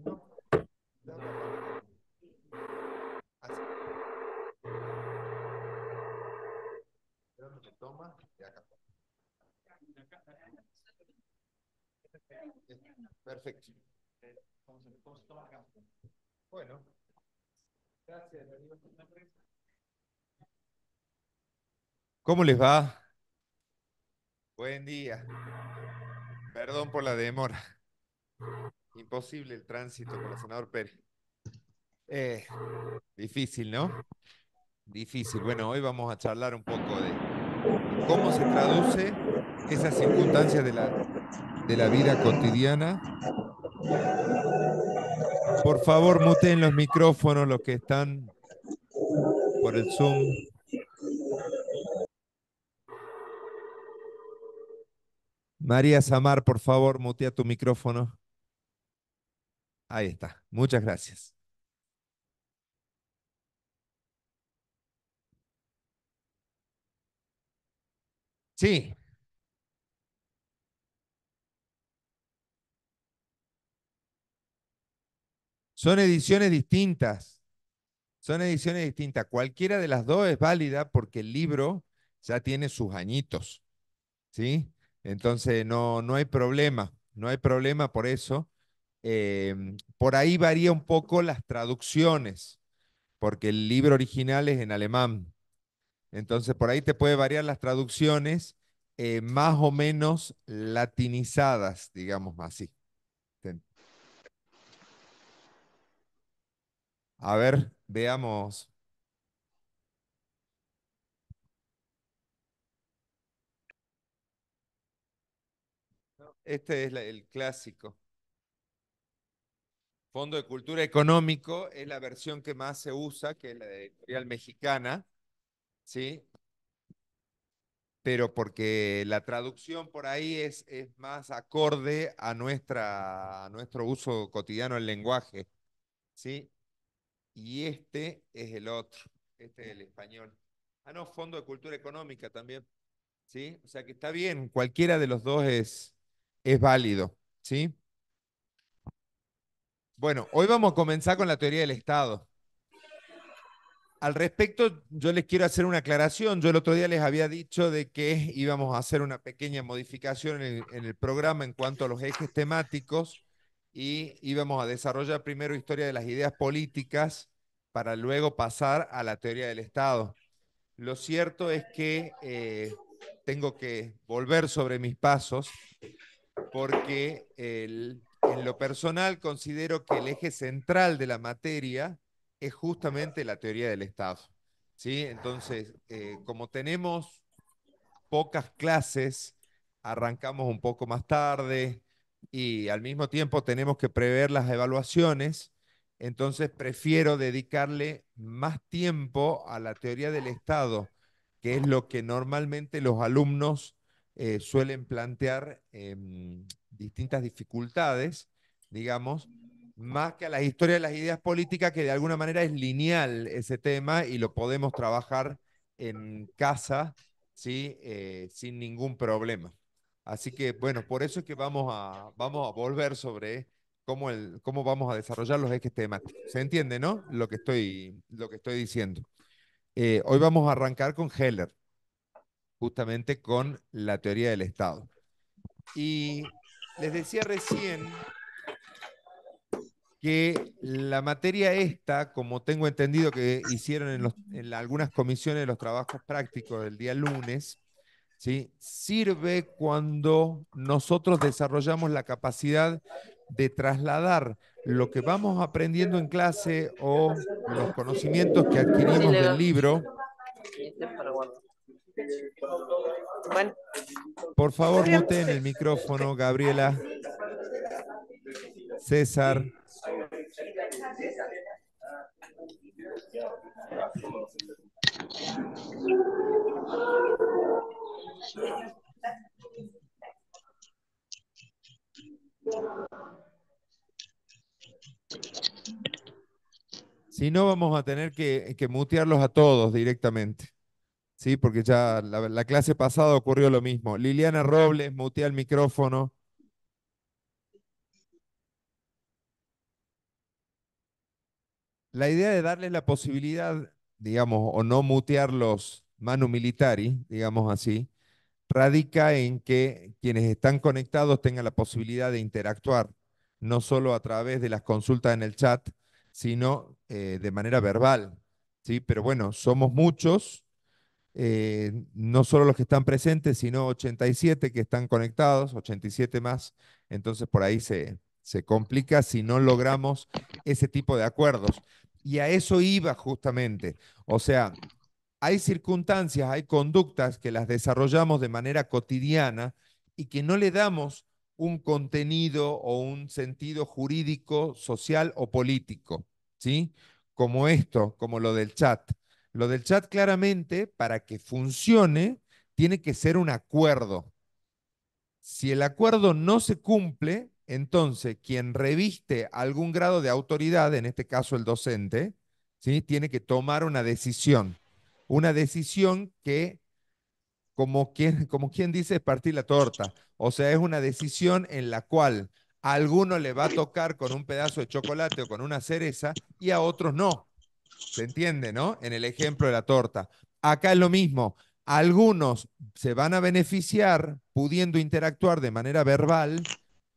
No, de otra parte. Así. ¿De dónde me toma? De acá. Perfecto. ¿Cómo se toma acá? Bueno, gracias, Darío. ¿Cómo les va? Buen día. Perdón por la demora. Imposible el tránsito por la Senador Pérez. Eh, Difícil, ¿no? Difícil. Bueno, hoy vamos a charlar un poco de cómo se traduce esas circunstancias de la vida cotidiana. Por favor, muteen los micrófonos los que están por el Zoom. María Samar, por favor, mutea tu micrófono. Ahí está. Muchas gracias. Sí, son ediciones distintas. Son ediciones distintas. Cualquiera de las dos es válida porque el libro ya tiene sus añitos, ¿sí? Entonces no hay problema, no hay problema por eso. Por ahí varía un poco las traducciones, porque el libro original es en alemán. Entonces por ahí te puede variar las traducciones más o menos latinizadas, digamos así. A ver, veamos. Este es el clásico. Fondo de Cultura Económico es la versión que más se usa, que es la de editorial mexicana, ¿sí? Pero porque la traducción por ahí es más acorde a nuestro uso cotidiano del lenguaje, ¿sí? Y este es el otro, este es el español. Ah, no, Fondo de Cultura Económica también, ¿sí? O sea que está bien, cualquiera de los dos es válido, ¿sí? Bueno, hoy vamos a comenzar con la teoría del Estado. Al respecto, yo les quiero hacer una aclaración. Yo el otro día les había dicho de que íbamos a hacer una pequeña modificación en el programa en cuanto a los ejes temáticos y íbamos a desarrollar primero historia de las ideas políticas para luego pasar a la teoría del Estado. Lo cierto es que tengo que volver sobre mis pasos porque en lo personal considero que el eje central de la materia es justamente la teoría del Estado. ¿Sí? Entonces, como tenemos pocas clases, arrancamos un poco más tarde y al mismo tiempo tenemos que prever las evaluaciones, entonces prefiero dedicarle más tiempo a la teoría del Estado, que es lo que normalmente los alumnos suelen plantear distintas dificultades, digamos, más que a la historia de las ideas políticas, que de alguna manera es lineal ese tema y lo podemos trabajar en casa, ¿sí? Sin ningún problema. Así que, bueno, por eso es que vamos a volver sobre cómo vamos a desarrollar los ejes temáticos. ¿Se entiende, no? Lo que estoy diciendo. Hoy vamos a arrancar con Heller, justamente con la teoría del Estado. Y les decía recién que la materia esta, como tengo entendido que hicieron en algunas comisiones de los trabajos prácticos del día lunes, ¿sí? Sirve cuando nosotros desarrollamos la capacidad de trasladar lo que vamos aprendiendo en clase o los conocimientos que Sí, adquirimos le del veo. libro. Este es para guardar. Bueno, Por está favor, bien. muteen el micrófono, Gabriela, César. Si no, vamos a tener que mutearlos a todos directamente. Sí, porque ya la clase pasada ocurrió lo mismo. Liliana Robles, mutea el micrófono. La idea de darle la posibilidad, digamos, o no mutear los manu militari, digamos así, radica en que quienes están conectados tengan la posibilidad de interactuar, no solo a través de las consultas en el chat, sino de manera verbal. ¿Sí? Pero bueno, somos muchos, no solo los que están presentes, sino 87 que están conectados, 87 más, entonces por ahí se complica si no logramos ese tipo de acuerdos. Y a eso iba justamente. O sea, hay circunstancias, hay conductas que las desarrollamos de manera cotidiana y que no le damos un contenido o un sentido jurídico, social o político, ¿sí? Como esto, como lo del chat. Lo del chat claramente, para que funcione, tiene que ser un acuerdo. Si el acuerdo no se cumple, entonces quien reviste algún grado de autoridad, en este caso el docente, ¿sí? Tiene que tomar una decisión. Una decisión que, como quien dice, es partir la torta. O sea, es una decisión en la cual a alguno le va a tocar con un pedazo de chocolate o con una cereza y a otros no. ¿Se entiende, no? En el ejemplo de la torta. Acá es lo mismo. Algunos se van a beneficiar pudiendo interactuar de manera verbal,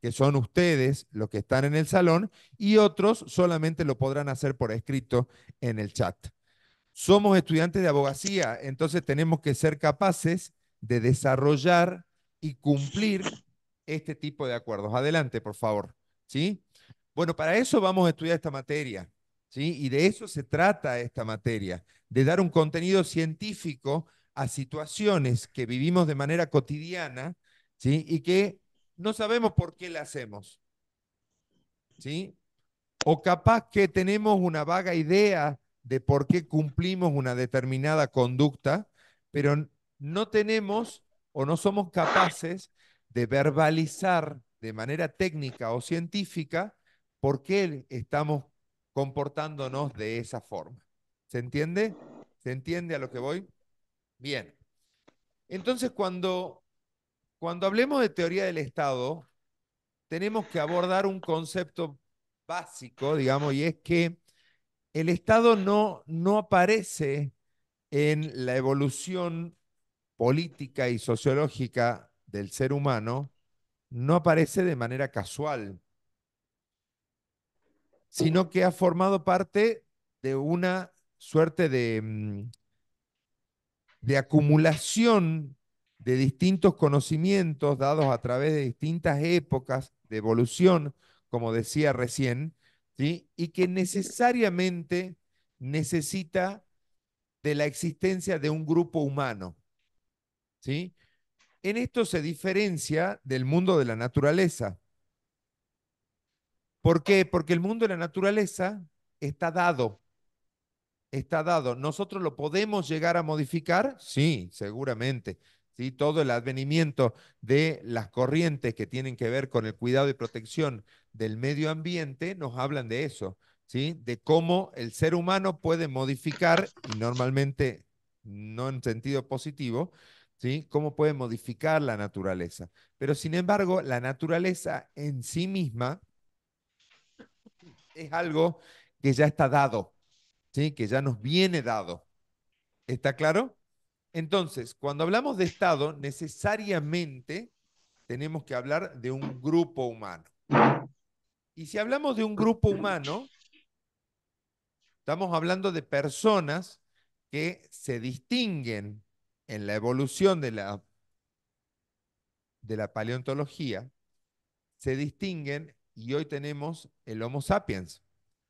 que son ustedes los que están en el salón, y otros solamente lo podrán hacer por escrito en el chat. Somos estudiantes de abogacía, entonces tenemos que ser capaces de desarrollar y cumplir este tipo de acuerdos. Adelante, por favor. ¿Sí? Bueno, para eso vamos a estudiar esta materia, ¿sí? Y de eso se trata esta materia, de dar un contenido científico a situaciones que vivimos de manera cotidiana, ¿sí? Y que no sabemos por qué la hacemos, ¿sí? O capaz que tenemos una vaga idea de por qué cumplimos una determinada conducta, pero no tenemos o no somos capaces de verbalizar de manera técnica o científica por qué estamos comportándonos de esa forma. ¿Se entiende? ¿Se entiende a lo que voy? Bien. Entonces, cuando hablemos de teoría del Estado, tenemos que abordar un concepto básico, digamos, y es que el Estado no aparece en la evolución política y sociológica del ser humano, no aparece de manera casual, sino que ha formado parte de una suerte de acumulación de distintos conocimientos dados a través de distintas épocas de evolución, como decía recién, ¿sí? Y que necesariamente necesita de la existencia de un grupo humano, ¿sí? En esto se diferencia del mundo de la naturaleza. ¿Por qué? Porque el mundo de la naturaleza está dado, está dado. ¿Nosotros lo podemos llegar a modificar? Sí, seguramente. ¿Sí? Todo el advenimiento de las corrientes que tienen que ver con el cuidado y protección del medio ambiente nos hablan de eso, ¿sí? De cómo el ser humano puede modificar, y normalmente no en sentido positivo, ¿sí? Cómo puede modificar la naturaleza. Pero sin embargo, la naturaleza en sí misma es algo que ya está dado, ¿sí? Que ya nos viene dado. ¿Está claro? Entonces, cuando hablamos de Estado, necesariamente tenemos que hablar de un grupo humano. Y si hablamos de un grupo humano, estamos hablando de personas que se distinguen en la evolución de la paleontología, se distinguen y hoy tenemos el Homo sapiens,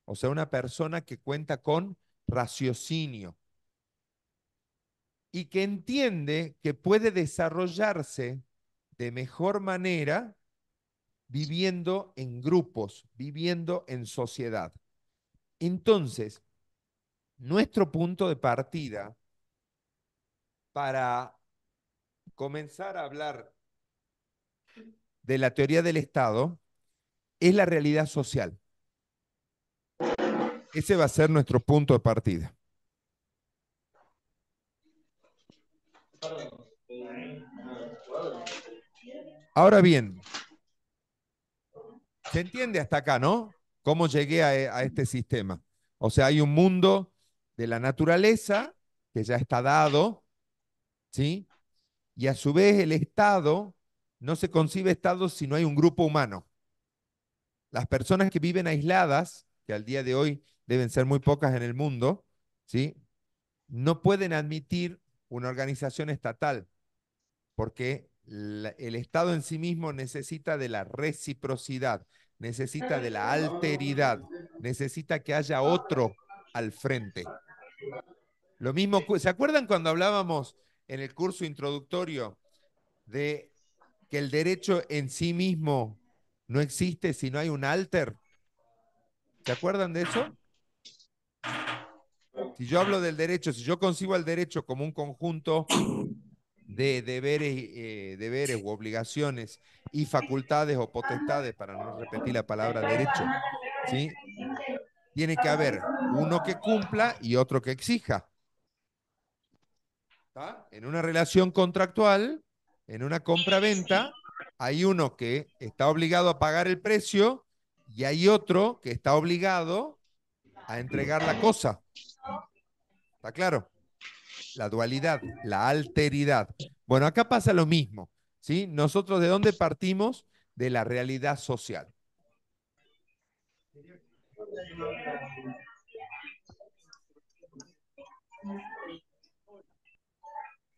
o sea, una persona que cuenta con raciocinio y que entiende que puede desarrollarse de mejor manera viviendo en grupos, viviendo en sociedad. Entonces, nuestro punto de partida para comenzar a hablar de la teoría del Estado es la realidad social. Ese va a ser nuestro punto de partida. Ahora bien, se entiende hasta acá, ¿no? ¿Cómo llegué a este sistema? O sea, hay un mundo de la naturaleza que ya está dado, ¿sí? Y a su vez el Estado, no se concibe Estado si no hay un grupo humano. Las personas que viven aisladas, que al día de hoy deben ser muy pocas en el mundo, ¿sí? No pueden admitir una organización estatal, porque el Estado en sí mismo necesita de la reciprocidad, necesita de la alteridad, necesita que haya otro al frente. Lo mismo, ¿se acuerdan cuando hablábamos en el curso introductorio de que el derecho en sí mismo no existe si no hay un alter? ¿Se acuerdan de eso? Si yo hablo del derecho, si yo concibo al derecho como un conjunto de deberes u obligaciones y facultades o potestades, para no repetir la palabra derecho, ¿sí? Tiene que haber uno que cumpla y otro que exija. ¿Tá? En una relación contractual, en una compra-venta, hay uno que está obligado a pagar el precio y hay otro que está obligado a entregar la cosa. ¿Está claro? La dualidad, la alteridad. Bueno, acá pasa lo mismo, ¿sí? Nosotros ¿de dónde partimos? De la realidad social.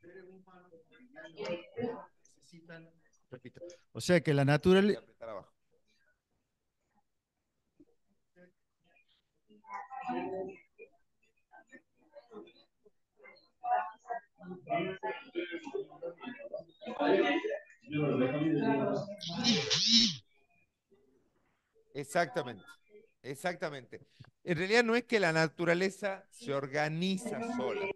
Seres humanos viviendo en el mundo necesitan, repito, O sea que la naturaleza, apretar abajo. Exactamente, exactamente. En realidad no es que la naturaleza se organiza sola,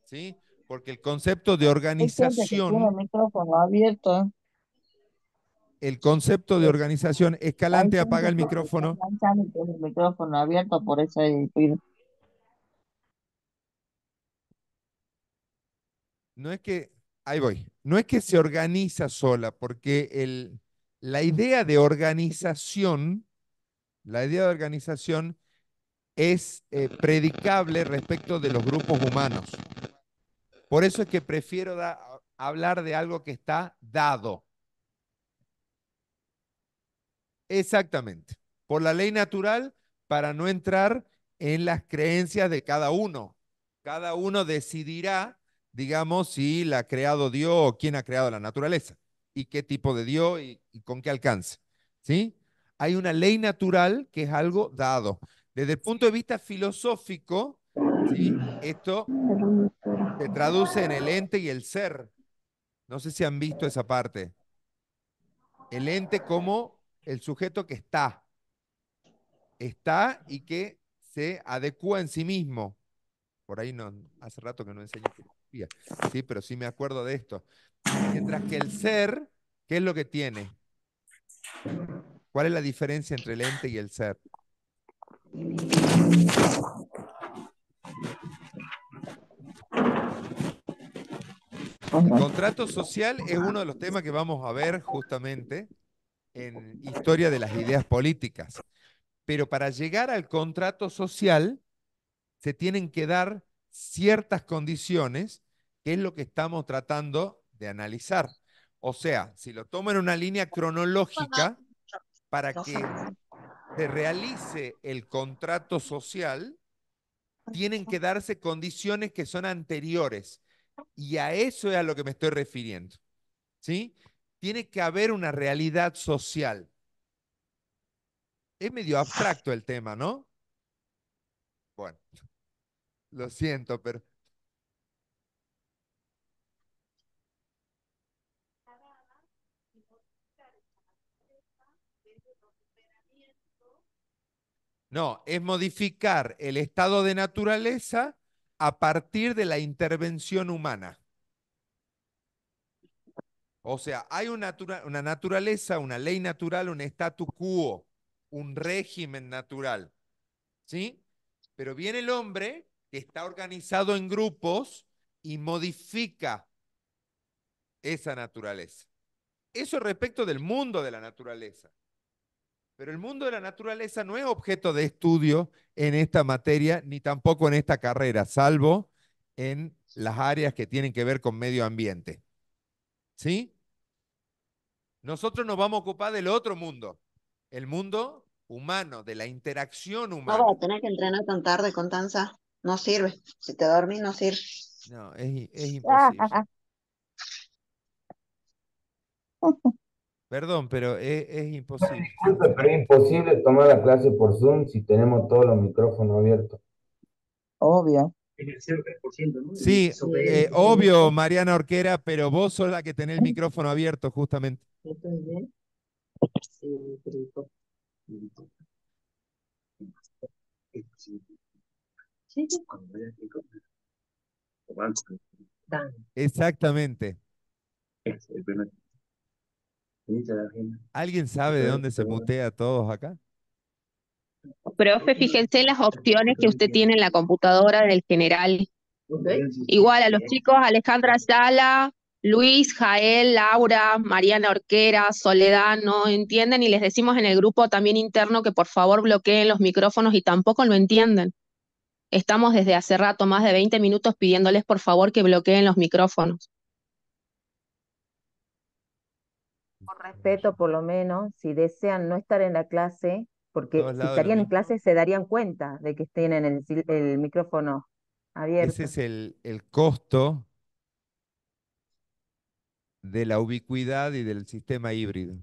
¿sí? Porque Hay gente que tiene el micrófono abierto. el concepto de organización, Hay Escalante gente apaga el que se está micrófono. enganchando y tiene el micrófono abierto, por eso hay ruido. No es que, ahí voy, no es que se organiza sola, porque la idea de organización, la idea de organización es predicable respecto de los grupos humanos. Por eso es que prefiero hablar de algo que está dado. Exactamente. Por la ley natural, para no entrar en las creencias de cada uno. Cada uno decidirá, digamos, si la ha creado Dios o quién ha creado la naturaleza y qué tipo de Dios y con qué alcance. ¿Sí? Hay una ley natural que es algo dado. Desde el punto de vista filosófico, ¿sí? Esto se traduce en el ente y el ser. No sé si han visto esa parte. El ente como el sujeto que está y que se adecua en sí mismo. Por ahí no, hace rato que no enseño filosofía, sí, pero sí me acuerdo de esto. Mientras que el ser, ¿qué es lo que tiene? ¿Cuál es la diferencia entre el ente y el ser? El contrato social es uno de los temas que vamos a ver justamente en Historia de las Ideas Políticas. Pero para llegar al contrato social se tienen que dar ciertas condiciones, que es lo que estamos tratando de analizar. O sea, si lo tomo en una línea cronológica, para que se realice el contrato social, tienen que darse condiciones que son anteriores. Y a eso es a lo que me estoy refiriendo. ¿Sí? Tiene que haber una realidad social. Es medio abstracto el tema, ¿no? Bueno, lo siento, pero no, es modificar el estado de naturaleza a partir de la intervención humana. O sea, hay una naturaleza, una ley natural, un statu quo, un régimen natural, ¿sí? Pero viene el hombre que está organizado en grupos y modifica esa naturaleza. Eso respecto del mundo de la naturaleza. Pero el mundo de la naturaleza no es objeto de estudio en esta materia, ni tampoco en esta carrera, salvo en las áreas que tienen que ver con medio ambiente. ¿Sí? Nosotros nos vamos a ocupar del otro mundo, el mundo humano, de la interacción No vas a humana. tener que entrenar tan tarde, Constanza. No sirve. Si te dormís, no sirve. No, es imposible. Perdón, pero es imposible. Disculpe, pero es imposible tomar la clase por Zoom si tenemos todos los micrófonos abiertos. Obvio. En el 0,3%, ¿no? Y Sí, eso de obvio, Mariana Orquera, pero vos sos la que tenés el micrófono abierto, justamente. Exactamente. el primer inicio de la agenda. ¿Alguien sabe de dónde se mutea a todos acá? Profe, fíjense las opciones que usted tiene en la computadora del general. Igual a los chicos, Alejandra Sala, Luis, Jael, Laura, Mariana Orquera, Soledad, no entienden y les decimos en el grupo también interno que por favor bloqueen los micrófonos y tampoco lo entienden. Estamos desde hace rato, más de 20 minutos, pidiéndoles por favor que bloqueen los micrófonos. Por respeto, por lo menos, si desean no estar en la clase, porque Todos si lados lo estarían en mismo. clase se darían cuenta de que estén en el micrófono Ese abierto. es el costo de la ubicuidad y del sistema híbrido.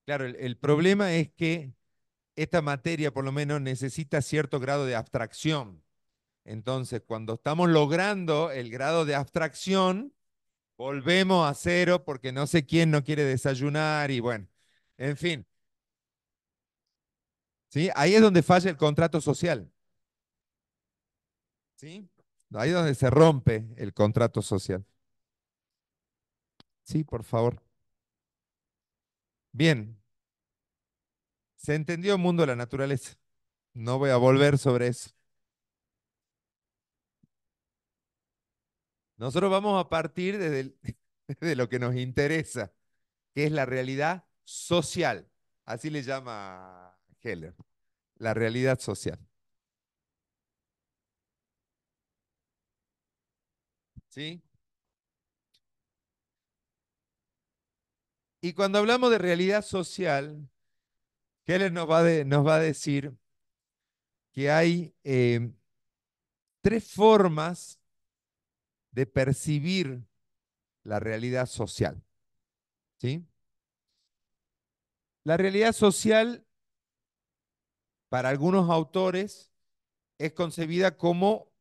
Claro, el problema es que esta materia por lo menos necesita cierto grado de abstracción. Entonces, cuando estamos logrando el grado de abstracción, volvemos a cero porque no sé quién no quiere desayunar y bueno, en fin. ¿Sí? Ahí es donde falla el contrato social. ¿Sí? Ahí es donde se rompe el contrato social. Sí, por favor. Bien, se entendió el mundo de la naturaleza. No voy a volver sobre eso. Nosotros vamos a partir de lo que nos interesa, que es la realidad social. Así le llama Heller, la realidad social. ¿Sí? Y cuando hablamos de realidad social, Heller nos va a decir que hay tres formas de percibir la realidad social. ¿Sí? La realidad social, para algunos autores, es concebida como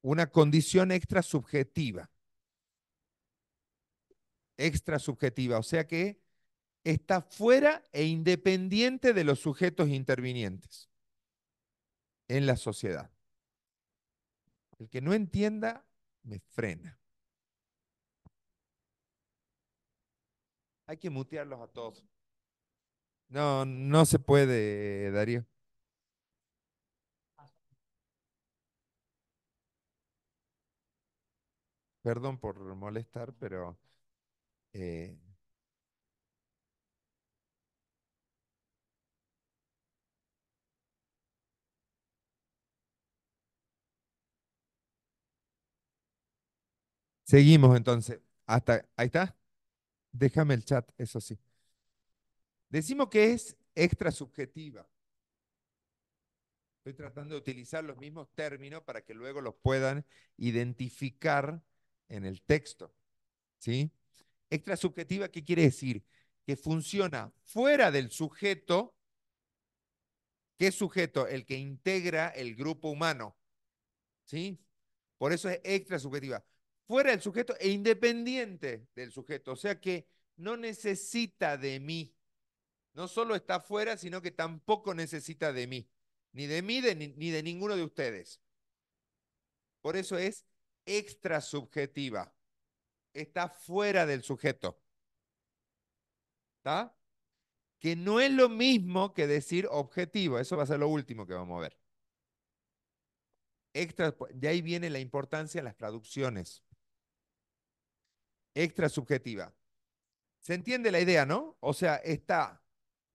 una condición extrasubjetiva, o sea que está fuera e independiente de los sujetos intervinientes en la sociedad. El que no entienda, me frena. Hay que mutearlos a todos. No, no se puede, Darío. Perdón por molestar, pero eh, seguimos entonces. Hasta ahí está. Déjame el chat, eso sí. Decimos que es extrasubjetiva. Estoy tratando de utilizar los mismos términos para que luego los puedan identificar en el texto. ¿Sí? Extrasubjetiva, ¿qué quiere decir? Que funciona fuera del sujeto. ¿Qué sujeto? El que integra el grupo humano. ¿Sí? Por eso es extrasubjetiva. Fuera del sujeto e independiente del sujeto. O sea que no necesita de mí. No solo está fuera, sino que tampoco necesita de mí. Ni de mí ni de ninguno de ustedes. Por eso es extrasubjetiva. Está fuera del sujeto. ¿Está? que no es lo mismo que decir objetivo. Eso va a ser lo último que vamos a ver. De ahí viene la importancia en las traducciones. Extrasubjetiva. ¿Se entiende la idea, no? O sea, está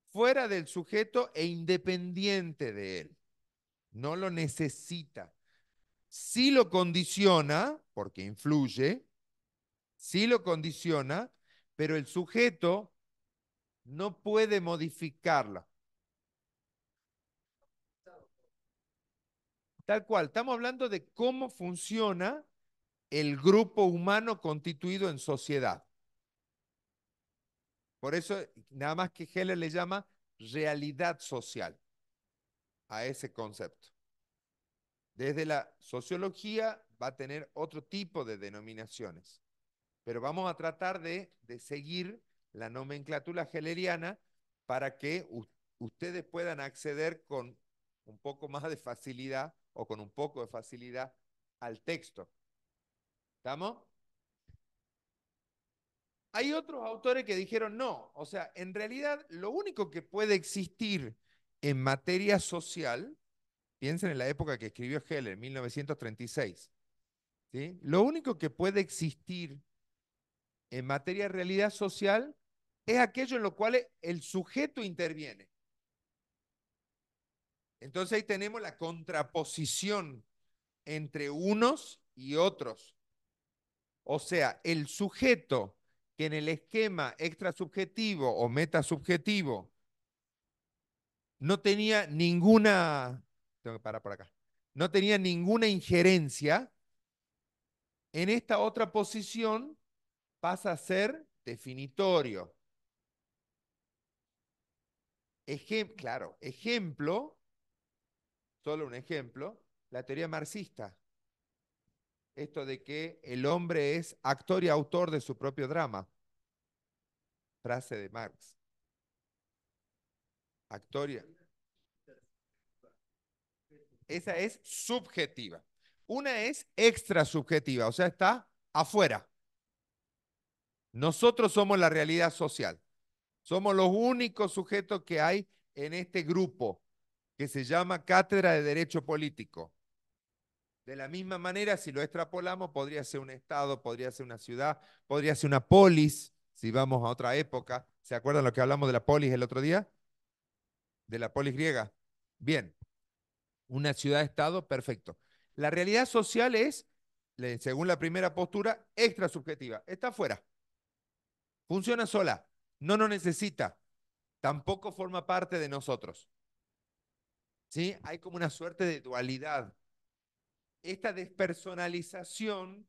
fuera del sujeto e independiente de él. No lo necesita. Sí lo condiciona, porque influye, sí lo condiciona, pero el sujeto no puede modificarla. Tal cual, estamos hablando de cómo funciona el grupo humano constituido en sociedad. Por eso, nada más que Heller le llama realidad social a ese concepto. Desde la sociología va a tener otro tipo de denominaciones, pero vamos a tratar de seguir la nomenclatura helleriana para que ustedes puedan acceder con un poco más de facilidad o con un poco de facilidad al texto. ¿Estamos? Hay otros autores que dijeron no, o sea, en realidad lo único que puede existir en materia social, piensen en la época que escribió Heller, 1936, ¿sí? Lo único que puede existir en materia de realidad social es aquello en lo cual el sujeto interviene. Entonces ahí tenemos la contraposición entre unos y otros. O sea, el sujeto que en el esquema extrasubjetivo o metasubjetivo no tenía ninguna, tengo que parar por acá, no tenía ninguna injerencia, en esta otra posición pasa a ser definitorio. Claro, ejemplo, solo un ejemplo, la teoría marxista. Esto de que el hombre es actor y autor de su propio drama. Frase de Marx. Actor y... Esa es subjetiva. Una es extrasubjetiva, o sea, está afuera. Nosotros somos la realidad social. Somos los únicos sujetos que hay en este grupo que se llama Cátedra de Derecho Político. De la misma manera, si lo extrapolamos, podría ser un estado, podría ser una ciudad, podría ser una polis, si vamos a otra época. ¿Se acuerdan lo que hablamos de la polis el otro día? De la polis griega. Bien, una ciudad-estado, perfecto. La realidad social es, según la primera postura, extrasubjetiva. Está afuera. Funciona sola. No nos necesita. Tampoco forma parte de nosotros. ¿Sí? Hay como una suerte de dualidad. Esta despersonalización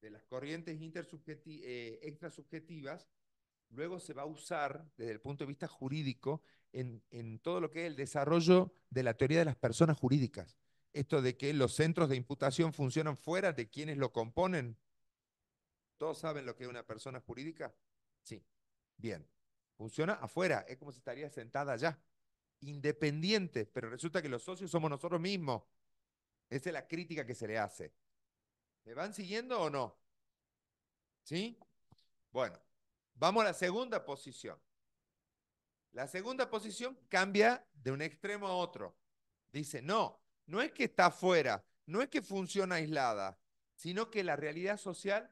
de las corrientes extrasubjetivas luego se va a usar desde el punto de vista jurídico en todo lo que es el desarrollo de la teoría de las personas jurídicas. Esto de que los centros de imputación funcionan fuera de quienes lo componen. ¿Todos saben lo que es una persona jurídica? Sí. Bien. Funciona afuera, es como si estaría sentada allá. Independiente, pero resulta que los socios somos nosotros mismos. Esa es la crítica que se le hace. ¿Me van siguiendo o no? ¿Sí? Bueno, vamos a la segunda posición. La segunda posición cambia de un extremo a otro. Dice, no, no es que está afuera, no es que funciona aislada, sino que la realidad social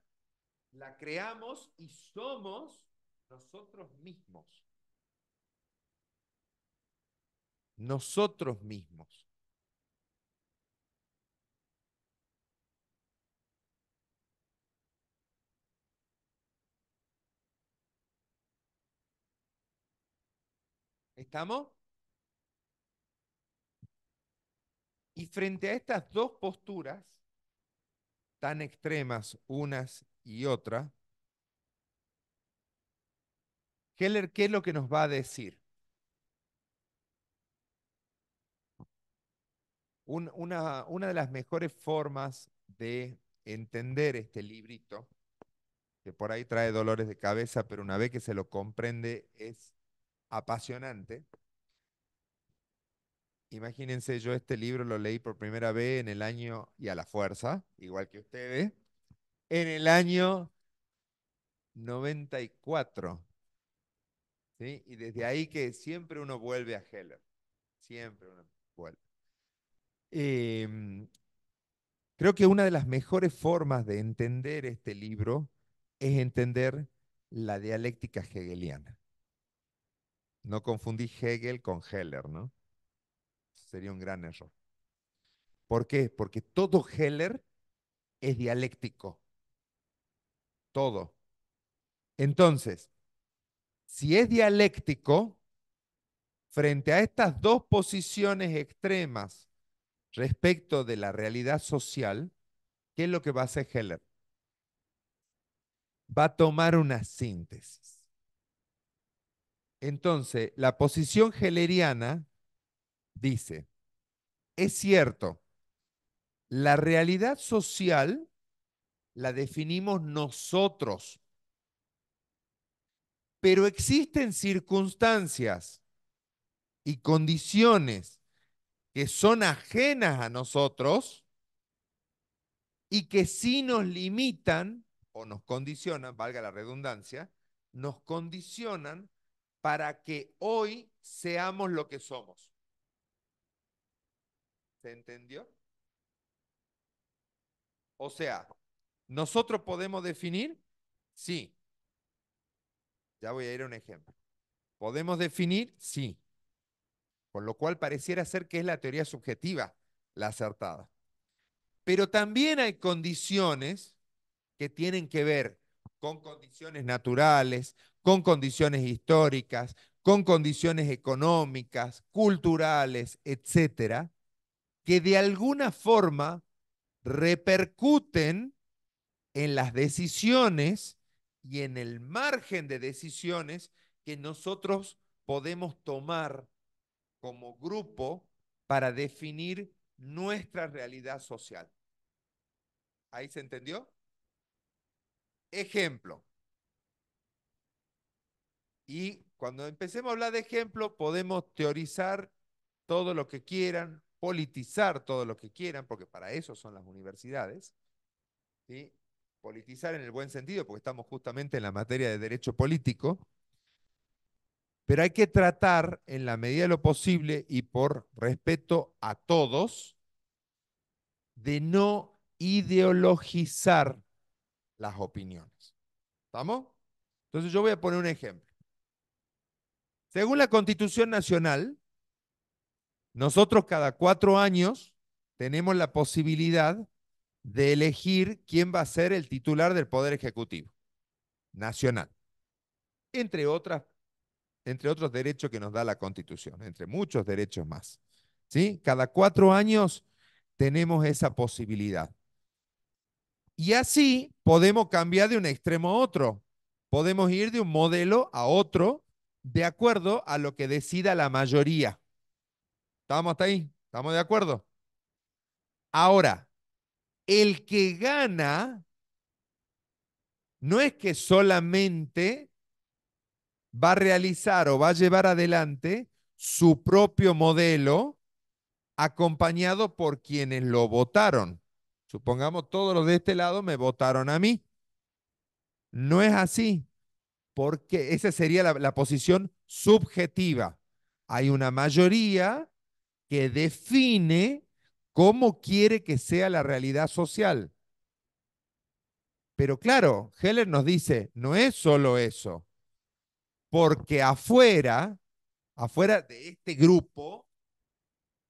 la creamos y somos nosotros mismos. Nosotros mismos. ¿Estamos? Y frente a estas dos posturas, tan extremas unas y otras, Heller, ¿qué es lo que nos va a decir? Una de las mejores formas de entender este librito, que por ahí trae dolores de cabeza, pero una vez que se lo comprende es apasionante. Imagínense, yo este libro lo leí por primera vez en el año, y a la fuerza, igual que ustedes, en el año 94. ¿sí? Y desde ahí que siempre uno vuelve a Heller, siempre uno vuelve. Em, Creo que una de las mejores formas de entender este libro es entender la dialéctica hegeliana. No confundí Hegel con Heller, ¿no? Sería un gran error. ¿Por qué? Porque todo Heller es dialéctico. Todo. Entonces, si es dialéctico, frente a estas dos posiciones extremas respecto de la realidad social, ¿qué es lo que va a hacer Heller? Va a tomar una síntesis. Entonces, la posición helleriana dice, es cierto, la realidad social la definimos nosotros, pero existen circunstancias y condiciones que son ajenas a nosotros y que sí nos limitan o nos condicionan, valga la redundancia, nos condicionan para que hoy seamos lo que somos. ¿Se entendió? O sea, ¿nosotros podemos definir? Sí. Ya voy a ir a un ejemplo. ¿Podemos definir? Sí. Con lo cual pareciera ser que es la teoría subjetiva la acertada. Pero también hay condiciones que tienen que ver con condiciones naturales, con condiciones históricas, con condiciones económicas, culturales, etcétera, que de alguna forma repercuten en las decisiones y en el margen de decisiones que nosotros podemos tomar como grupo para definir nuestra realidad social. ¿Ahí se entendió? Ejemplo. Y cuando empecemos a hablar de ejemplo, podemos teorizar todo lo que quieran, politizar todo lo que quieran, porque para eso son las universidades, ¿sí? Politizar en el buen sentido, porque estamos justamente en la materia de derecho político, pero hay que tratar en la medida de lo posible y por respeto a todos, de no ideologizar las opiniones. ¿Estamos? Entonces yo voy a poner un ejemplo. Según la Constitución Nacional, nosotros cada 4 años tenemos la posibilidad de elegir quién va a ser el titular del Poder Ejecutivo Nacional, entre otras, entre otros derechos que nos da la Constitución, entre muchos derechos más. ¿Sí? Cada 4 años tenemos esa posibilidad. Y así podemos cambiar de un extremo a otro. Podemos ir de un modelo a otro de acuerdo a lo que decida la mayoría. ¿Estamos hasta ahí? ¿Estamos de acuerdo? Ahora, el que gana no es que solamente va a realizar o va a llevar adelante su propio modelo acompañado por quienes lo votaron. Supongamos todos los de este lado me votaron a mí. No es así, porque esa sería la posición subjetiva. Hay una mayoría que define cómo quiere que sea la realidad social. Pero claro, Heller nos dice, no es solo eso, porque afuera de este grupo,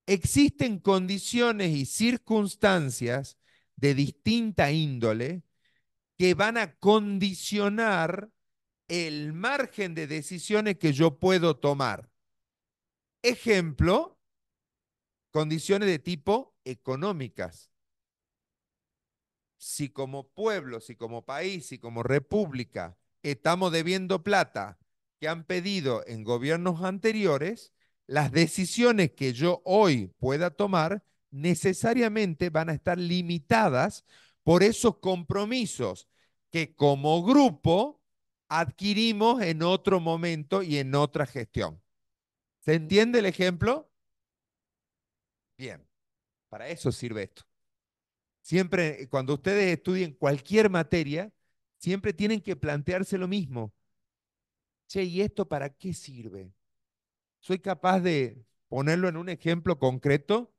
existen condiciones y circunstancias de distinta índole que van a condicionar el margen de decisiones que yo puedo tomar. Ejemplo, condiciones de tipo económicas. Si como pueblo, si como país, si como república estamos debiendo plata que han pedido en gobiernos anteriores, las decisiones que yo hoy pueda tomar necesariamente van a estar limitadas por esos compromisos que como grupo adquirimos en otro momento y en otra gestión. ¿Se entiende el ejemplo? Bien, para eso sirve esto. Siempre, cuando ustedes estudien cualquier materia, siempre tienen que plantearse lo mismo. Che, ¿y esto para qué sirve? ¿Soy capaz de ponerlo en un ejemplo concreto?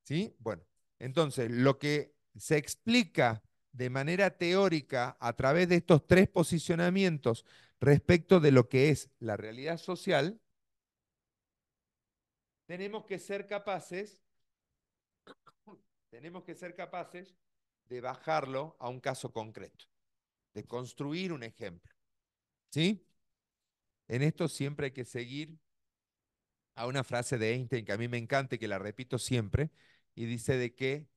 ¿Sí? Bueno, entonces lo que se explica de manera teórica a través de estos tres posicionamientos respecto de lo que es la realidad social, tenemos que ser capaces, tenemos que ser capaces de bajarlo a un caso concreto, de construir un ejemplo. ¿Sí? En esto siempre hay que seguir a una frase de Einstein que a mí me encanta y que la repito siempre, y dice de que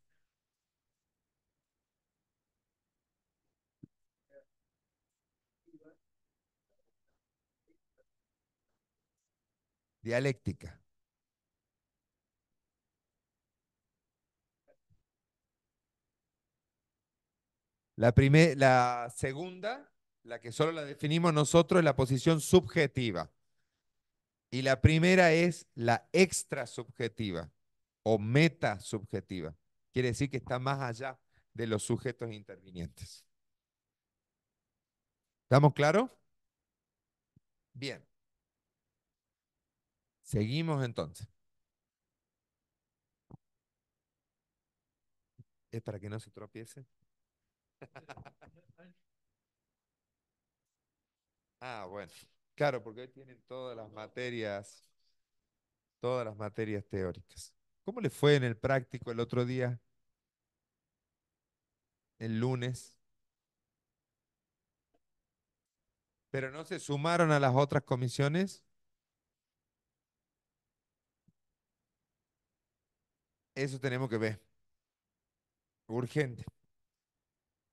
dialéctica. La segunda, la que solo la definimos nosotros, es la posición subjetiva. Y la primera es la extrasubjetiva o metasubjetiva. Quiere decir que está más allá de los sujetos intervinientes. ¿Estamos claros? Bien. Seguimos entonces. ¿Es para que no se tropiece? Ah, bueno. Claro, porque hoy tienen todas las materias teóricas. ¿Cómo le fue en el práctico el otro día, el lunes? ¿Pero no se sumaron a las otras comisiones? Eso tenemos que ver. Urgente.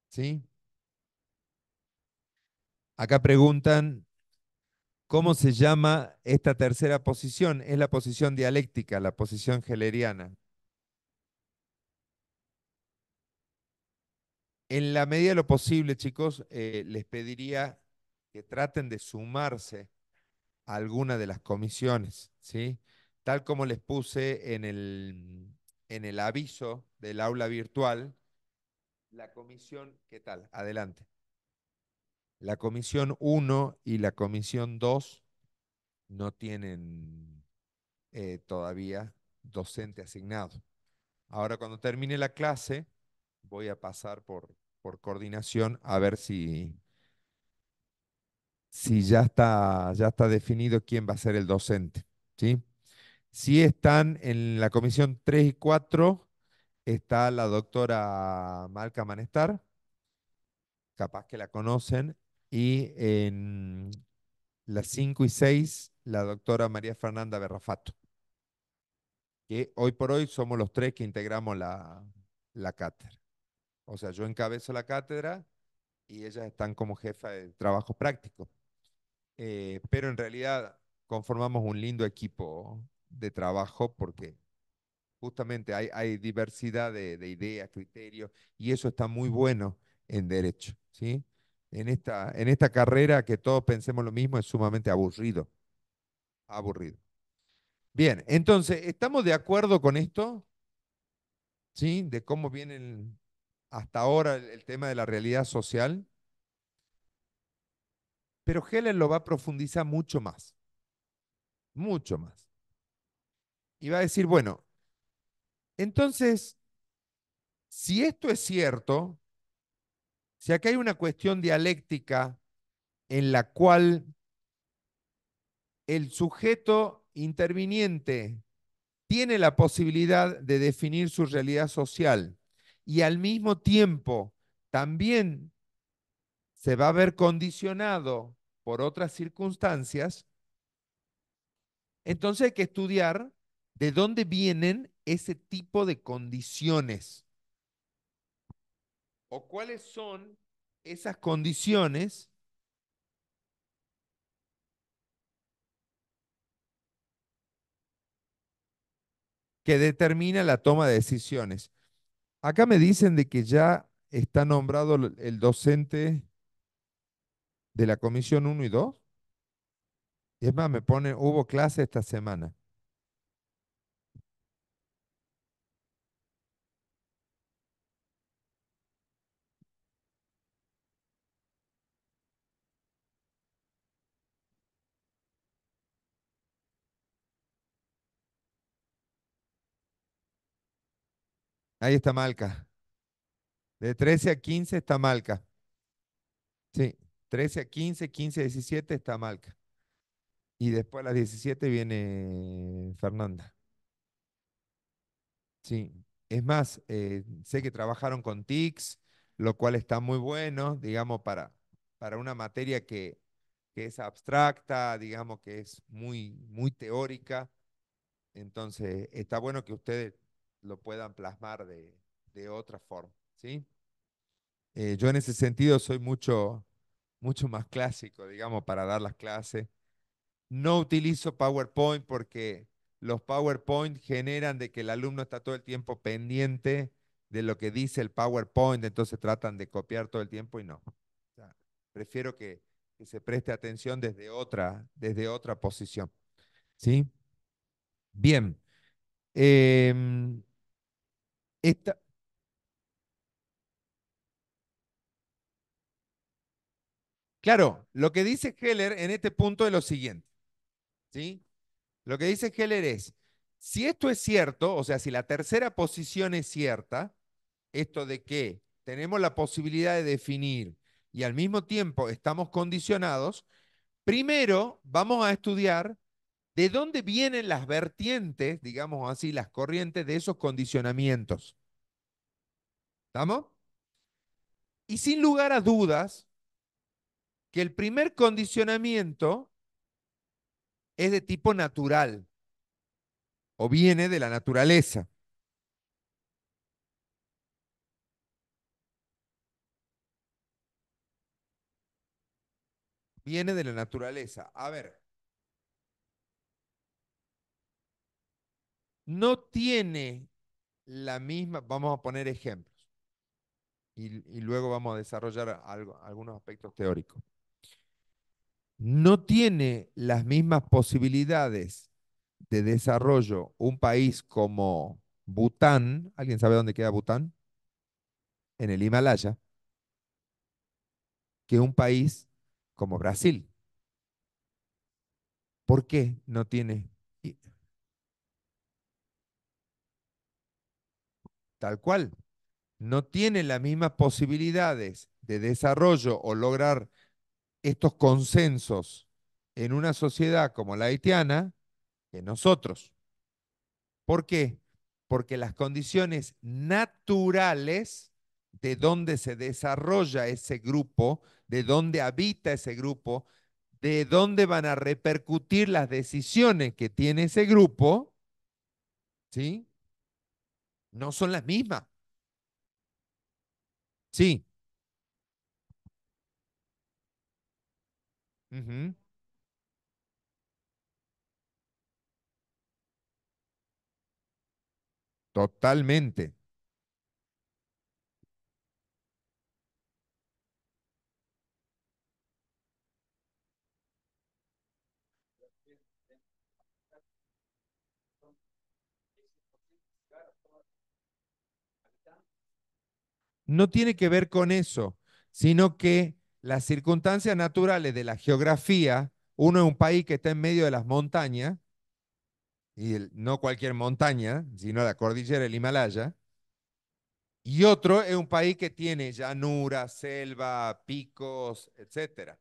¿Sí? Acá preguntan, ¿cómo se llama esta tercera posición? Es la posición dialéctica, la posición hegeliana. En la medida de lo posible, chicos, les pediría que traten de sumarse a alguna de las comisiones, ¿sí? Tal como les puse en el aviso del aula virtual, la comisión, ¿qué tal? Adelante. La comisión 1 y la comisión 2 no tienen todavía docente asignado. Ahora, cuando termine la clase, voy a pasar por coordinación a ver si ya está definido quién va a ser el docente, ¿sí? Si están en la comisión 3 y 4, está la doctora Malca Manestar, capaz que la conocen, y en las 5 y 6, la doctora María Fernanda Berrafato, que hoy por hoy somos los tres que integramos la cátedra. O sea, yo encabezo la cátedra y ellas están como jefa de trabajo práctico. Pero en realidad conformamos un lindo equipo de trabajo porque justamente hay diversidad de ideas, criterios, y eso está muy bueno en derecho, ¿sí? En esta carrera que todos pensemos lo mismo es sumamente aburrido, aburrido. Bien, entonces, ¿estamos de acuerdo con esto? ¿Sí? De cómo viene hasta ahora el tema de la realidad social. Pero Heller lo va a profundizar mucho más, mucho más. Y va a decir, bueno, entonces, si esto es cierto, si acá hay una cuestión dialéctica en la cual el sujeto interviniente tiene la posibilidad de definir su realidad social y al mismo tiempo también se va a ver condicionado por otras circunstancias, entonces hay que estudiar de dónde vienen ese tipo de condiciones o cuáles son esas condiciones que determinan la toma de decisiones. Acá me dicen de que ya está nombrado el docente de la comisión 1 y 2. Y es más, me pone, hubo clase esta semana. Ahí está Malca. De 13 a 15 está Malca. Sí, 13 a 15, 15 a 17 está Malca. Y después a las 17 viene Fernanda. Sí, es más, sé que trabajaron con TICS, lo cual está muy bueno, digamos, para una materia que es abstracta, digamos, que es muy, muy teórica. Entonces, está bueno que ustedes lo puedan plasmar de otra forma, ¿sí? Yo en ese sentido soy mucho, mucho más clásico, digamos, para dar las clases. No utilizo PowerPoint porque los PowerPoint generan de que el alumno está todo el tiempo pendiente de lo que dice el PowerPoint, entonces tratan de copiar todo el tiempo y no. O sea, prefiero que se preste atención desde otra posición. ¿Sí? Bien. Em, esta- claro, lo que dice Heller en este punto es lo siguiente. ¿Sí? Lo que dice Heller es, si esto es cierto, o sea, si la tercera posición es cierta, esto de que tenemos la posibilidad de definir y al mismo tiempo estamos condicionados, primero vamos a estudiar de dónde vienen las vertientes, digamos así, las corrientes de esos condicionamientos. ¿Estamos? Y sin lugar a dudas, que el primer condicionamiento es de tipo natural o viene de la naturaleza. Viene de la naturaleza. A ver, no tiene la misma, vamos a poner ejemplos y luego vamos a desarrollar algunos aspectos teóricos. No tiene las mismas posibilidades de desarrollo un país como Bután, ¿alguien sabe dónde queda Bután? En el Himalaya, que un país como Brasil. ¿Por qué no tiene tal cual? No tiene las mismas posibilidades de desarrollo o lograr estos consensos en una sociedad como la haitiana que nosotros. ¿Por qué? Porque las condiciones naturales de donde se desarrolla ese grupo, de donde habita ese grupo, de dónde van a repercutir las decisiones que tiene ese grupo, ¿sí? No son las mismas. Sí. Ujú. Totalmente. No tiene que ver con eso, sino que las circunstancias naturales de la geografía, uno es un país que está en medio de las montañas, y no cualquier montaña, sino la cordillera del Himalaya, y otro es un país que tiene llanura, selva, picos, etcétera.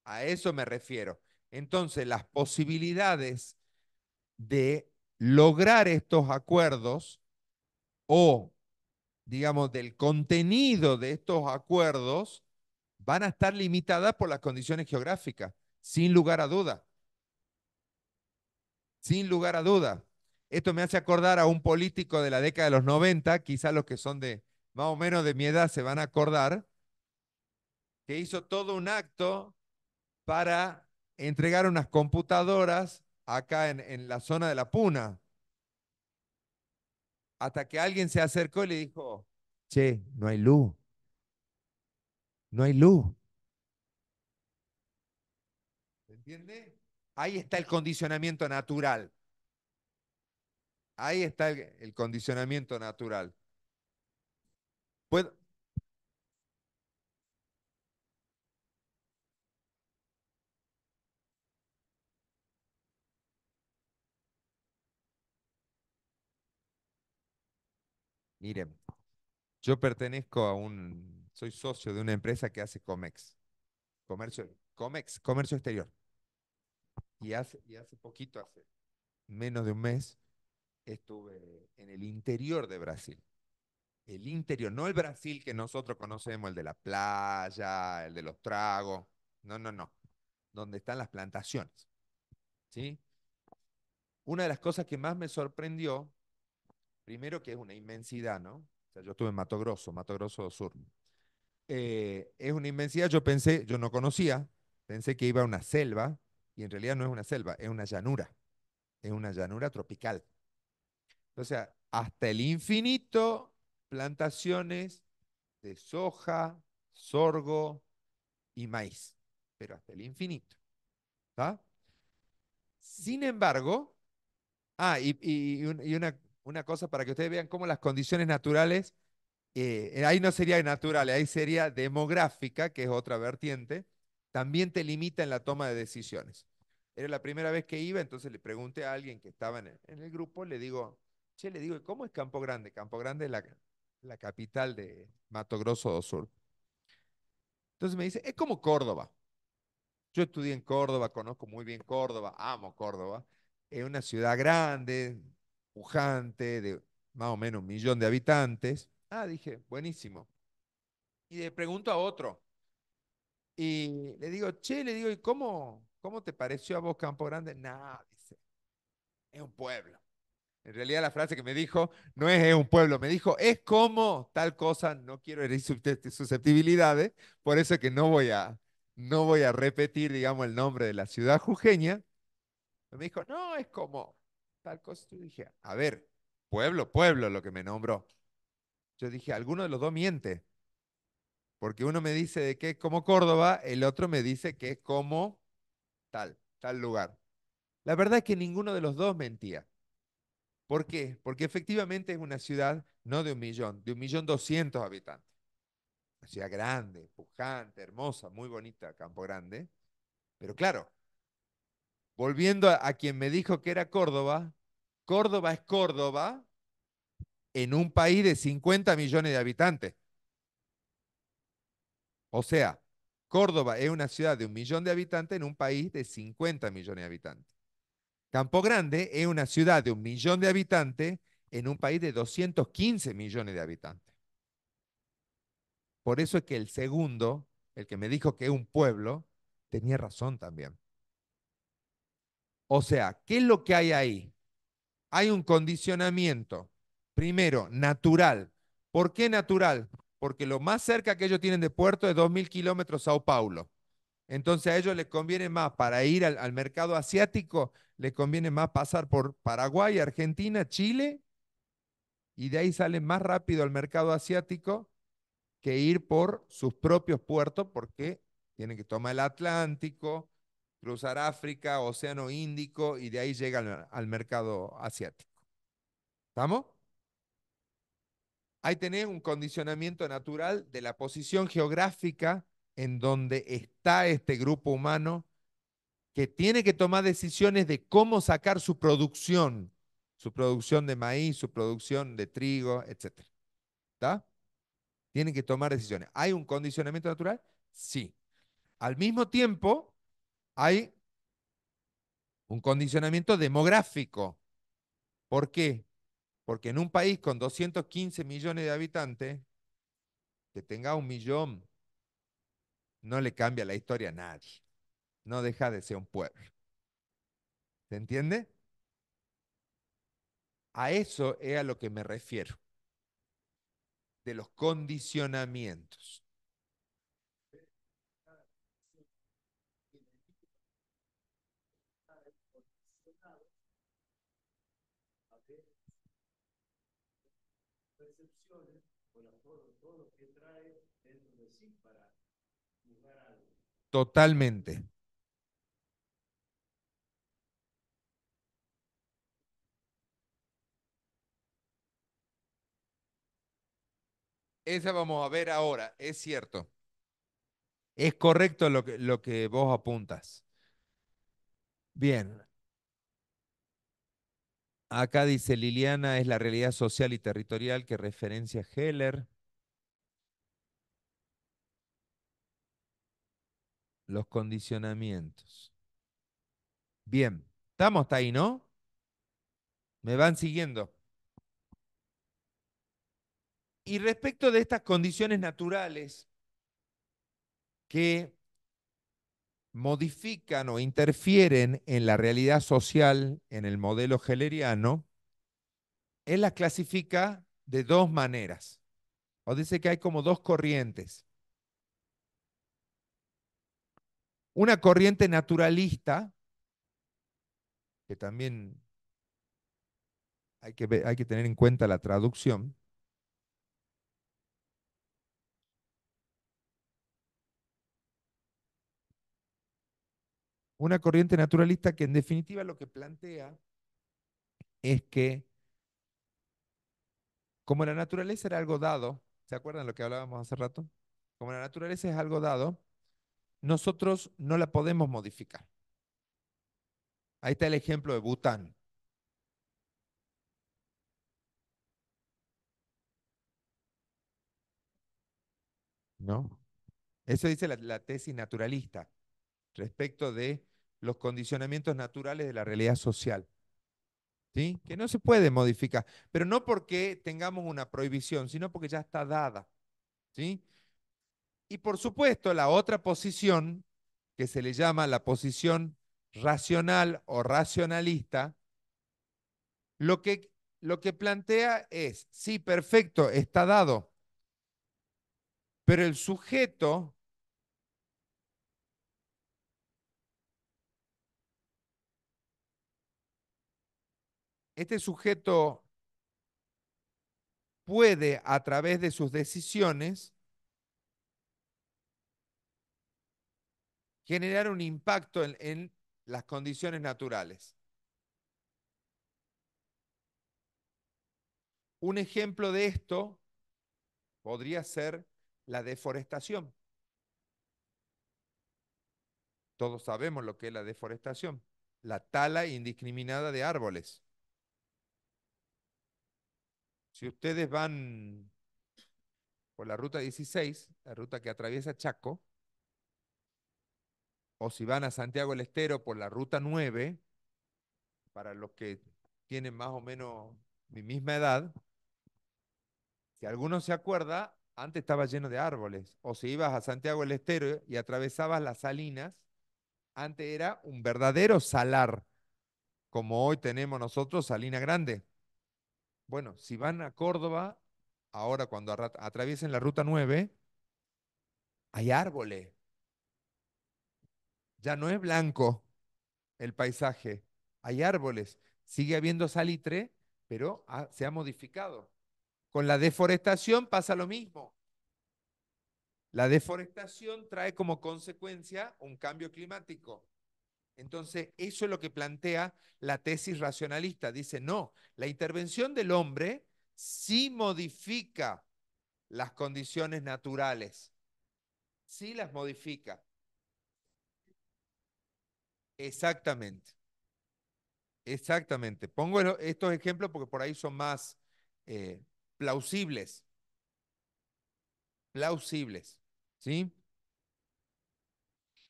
A eso me refiero. Entonces, las posibilidades de lograr estos acuerdos o, digamos, del contenido de estos acuerdos van a estar limitadas por las condiciones geográficas, sin lugar a duda, sin lugar a duda. Esto me hace acordar a un político de la década de los 90, quizás los que son de más o menos de mi edad se van a acordar, que hizo todo un acto para entregar unas computadoras acá en la zona de la Puna, hasta que alguien se acercó y le dijo, che, no hay luz, no hay luz. ¿Se entiende? Ahí está el condicionamiento natural. Ahí está el condicionamiento natural. Puedo, Miren, yo pertenezco soy socio de una empresa que hace comercio exterior. Y hace poquito, hace menos de un mes, estuve en el interior de Brasil. El interior, no el Brasil que nosotros conocemos, el de la playa, el de los tragos. No, no, no. Donde están las plantaciones. ¿Sí? Una de las cosas que más me sorprendió, primero que es una inmensidad, ¿no? O sea, yo estuve en Mato Grosso do Sur. Es una inmensidad, yo no conocía, pensé que iba a una selva, y en realidad no es una selva, es una llanura tropical. O sea, hasta el infinito, plantaciones de soja, sorgo y maíz, pero hasta el infinito. ¿Tá? Sin embargo, y una cosa para que ustedes vean cómo las condiciones naturales, ahí no sería natural, ahí sería demográfica, que es otra vertiente, también te limita en la toma de decisiones. Era la primera vez que iba, entonces le pregunté a alguien que estaba en el grupo, le digo, che, le digo, ¿cómo es Campo Grande? Campo Grande es la capital de Mato Grosso do Sur. Entonces me dice, es como Córdoba. Yo estudié en Córdoba, conozco muy bien Córdoba, amo Córdoba. Es una ciudad grande, pujante, de más o menos 1 millón de habitantes. Ah, dije, buenísimo. Y le pregunto a otro. Y le digo, che, le digo, ¿y cómo te pareció a vos Campo Grande? Nada, dice, es un pueblo. En realidad la frase que me dijo no es un pueblo, me dijo, es como tal cosa, no quiero herir susceptibilidades, por eso es que no voy a repetir, digamos, el nombre de la ciudad jujeña. Me dijo, no, es como tal cosa. Yo dije, a ver, pueblo, pueblo, lo que me nombró. Yo dije, alguno de los dos miente, porque uno me dice de que es como Córdoba, el otro me dice que es como tal lugar. La verdad es que ninguno de los dos mentía. ¿Por qué? Porque efectivamente es una ciudad no de 1 millón, de 1.200.000 habitantes. Una ciudad grande, pujante, hermosa, muy bonita, Campo Grande. Pero claro, volviendo a quien me dijo que era Córdoba, Córdoba es Córdoba en un país de 50 millones de habitantes. O sea, Córdoba es una ciudad de 1 millón de habitantes en un país de 50 millones de habitantes. Campo Grande es una ciudad de 1 millón de habitantes en un país de 215 millones de habitantes. Por eso es que el segundo, el que me dijo que es un pueblo, tenía razón también. O sea, ¿qué es lo que hay ahí? Hay un condicionamiento, primero, natural. ¿Por qué natural? Porque lo más cerca que ellos tienen de puerto es 2.000 kilómetros Sao Paulo. Entonces a ellos les conviene más, para ir al mercado asiático, les conviene más pasar por Paraguay, Argentina, Chile, y de ahí salen más rápido al mercado asiático que ir por sus propios puertos porque tienen que tomar el Atlántico, cruzar África, Océano Índico y de ahí llegan al mercado asiático. ¿Estamos? Ahí tenés un condicionamiento natural de la posición geográfica en donde está este grupo humano que tiene que tomar decisiones de cómo sacar su producción de maíz, su producción de trigo, etcétera. ¿Está? Tienen que tomar decisiones. ¿Hay un condicionamiento natural? Sí. Al mismo tiempo, hay un condicionamiento demográfico. ¿Por qué? Porque en un país con 215 millones de habitantes, que tenga 1 millón, no le cambia la historia a nadie. No deja de ser un pueblo. ¿Se entiende? A eso es a lo que me refiero, de los condicionamientos. Percepciones, bueno, todo lo que trae dentro de sí para juzgar algo. Totalmente. Esa vamos a ver ahora, es cierto. Es correcto lo que vos apuntas. Bien, Acá dice Liliana, es la realidad social y territorial que referencia Heller. Los condicionamientos. Bien, estamos hasta ahí, ¿no? ¿Me van siguiendo? Y respecto de estas condiciones naturales que modifican o interfieren en la realidad social en el modelo helleriano, él las clasifica de dos maneras. O dice que hay como dos corrientes. Una corriente naturalista, que también hay que tener en cuenta la traducción. Una corriente naturalista que en definitiva lo que plantea es que como la naturaleza era algo dado, ¿se acuerdan lo que hablábamos hace rato? Como la naturaleza es algo dado, nosotros no la podemos modificar. Ahí está el ejemplo de Bután, ¿no? Eso dice la tesis naturalista respecto de los condicionamientos naturales de la realidad social, ¿sí? Que no se puede modificar, pero no porque tengamos una prohibición, sino porque ya está dada, ¿sí? Y por supuesto, la otra posición, que se le llama la posición racional o racionalista, lo que, lo que plantea es, sí, perfecto, está dado, pero el sujeto, este sujeto puede a través de sus decisiones generar un impacto en las condiciones naturales. Un ejemplo de esto podría ser la deforestación. Todos sabemos lo que es la deforestación, la tala indiscriminada de árboles. Si ustedes van por la ruta 16, la ruta que atraviesa Chaco, o si van a Santiago del Estero por la ruta 9, para los que tienen más o menos mi misma edad, si alguno se acuerda, antes estaba lleno de árboles. O si ibas a Santiago del Estero y atravesabas las salinas, antes era un verdadero salar, como hoy tenemos nosotros Salina Grande. Bueno, si van a Córdoba, ahora cuando atraviesen la ruta 9, hay árboles. Ya no es blanco el paisaje, hay árboles. Sigue habiendo salitre, pero se ha modificado. Con la deforestación pasa lo mismo. La deforestación trae como consecuencia un cambio climático. Entonces, eso es lo que plantea la tesis racionalista. Dice, no, la intervención del hombre sí modifica las condiciones naturales, sí las modifica. Exactamente, exactamente. Pongo estos ejemplos porque por ahí son más eh, plausibles, plausibles, ¿sí?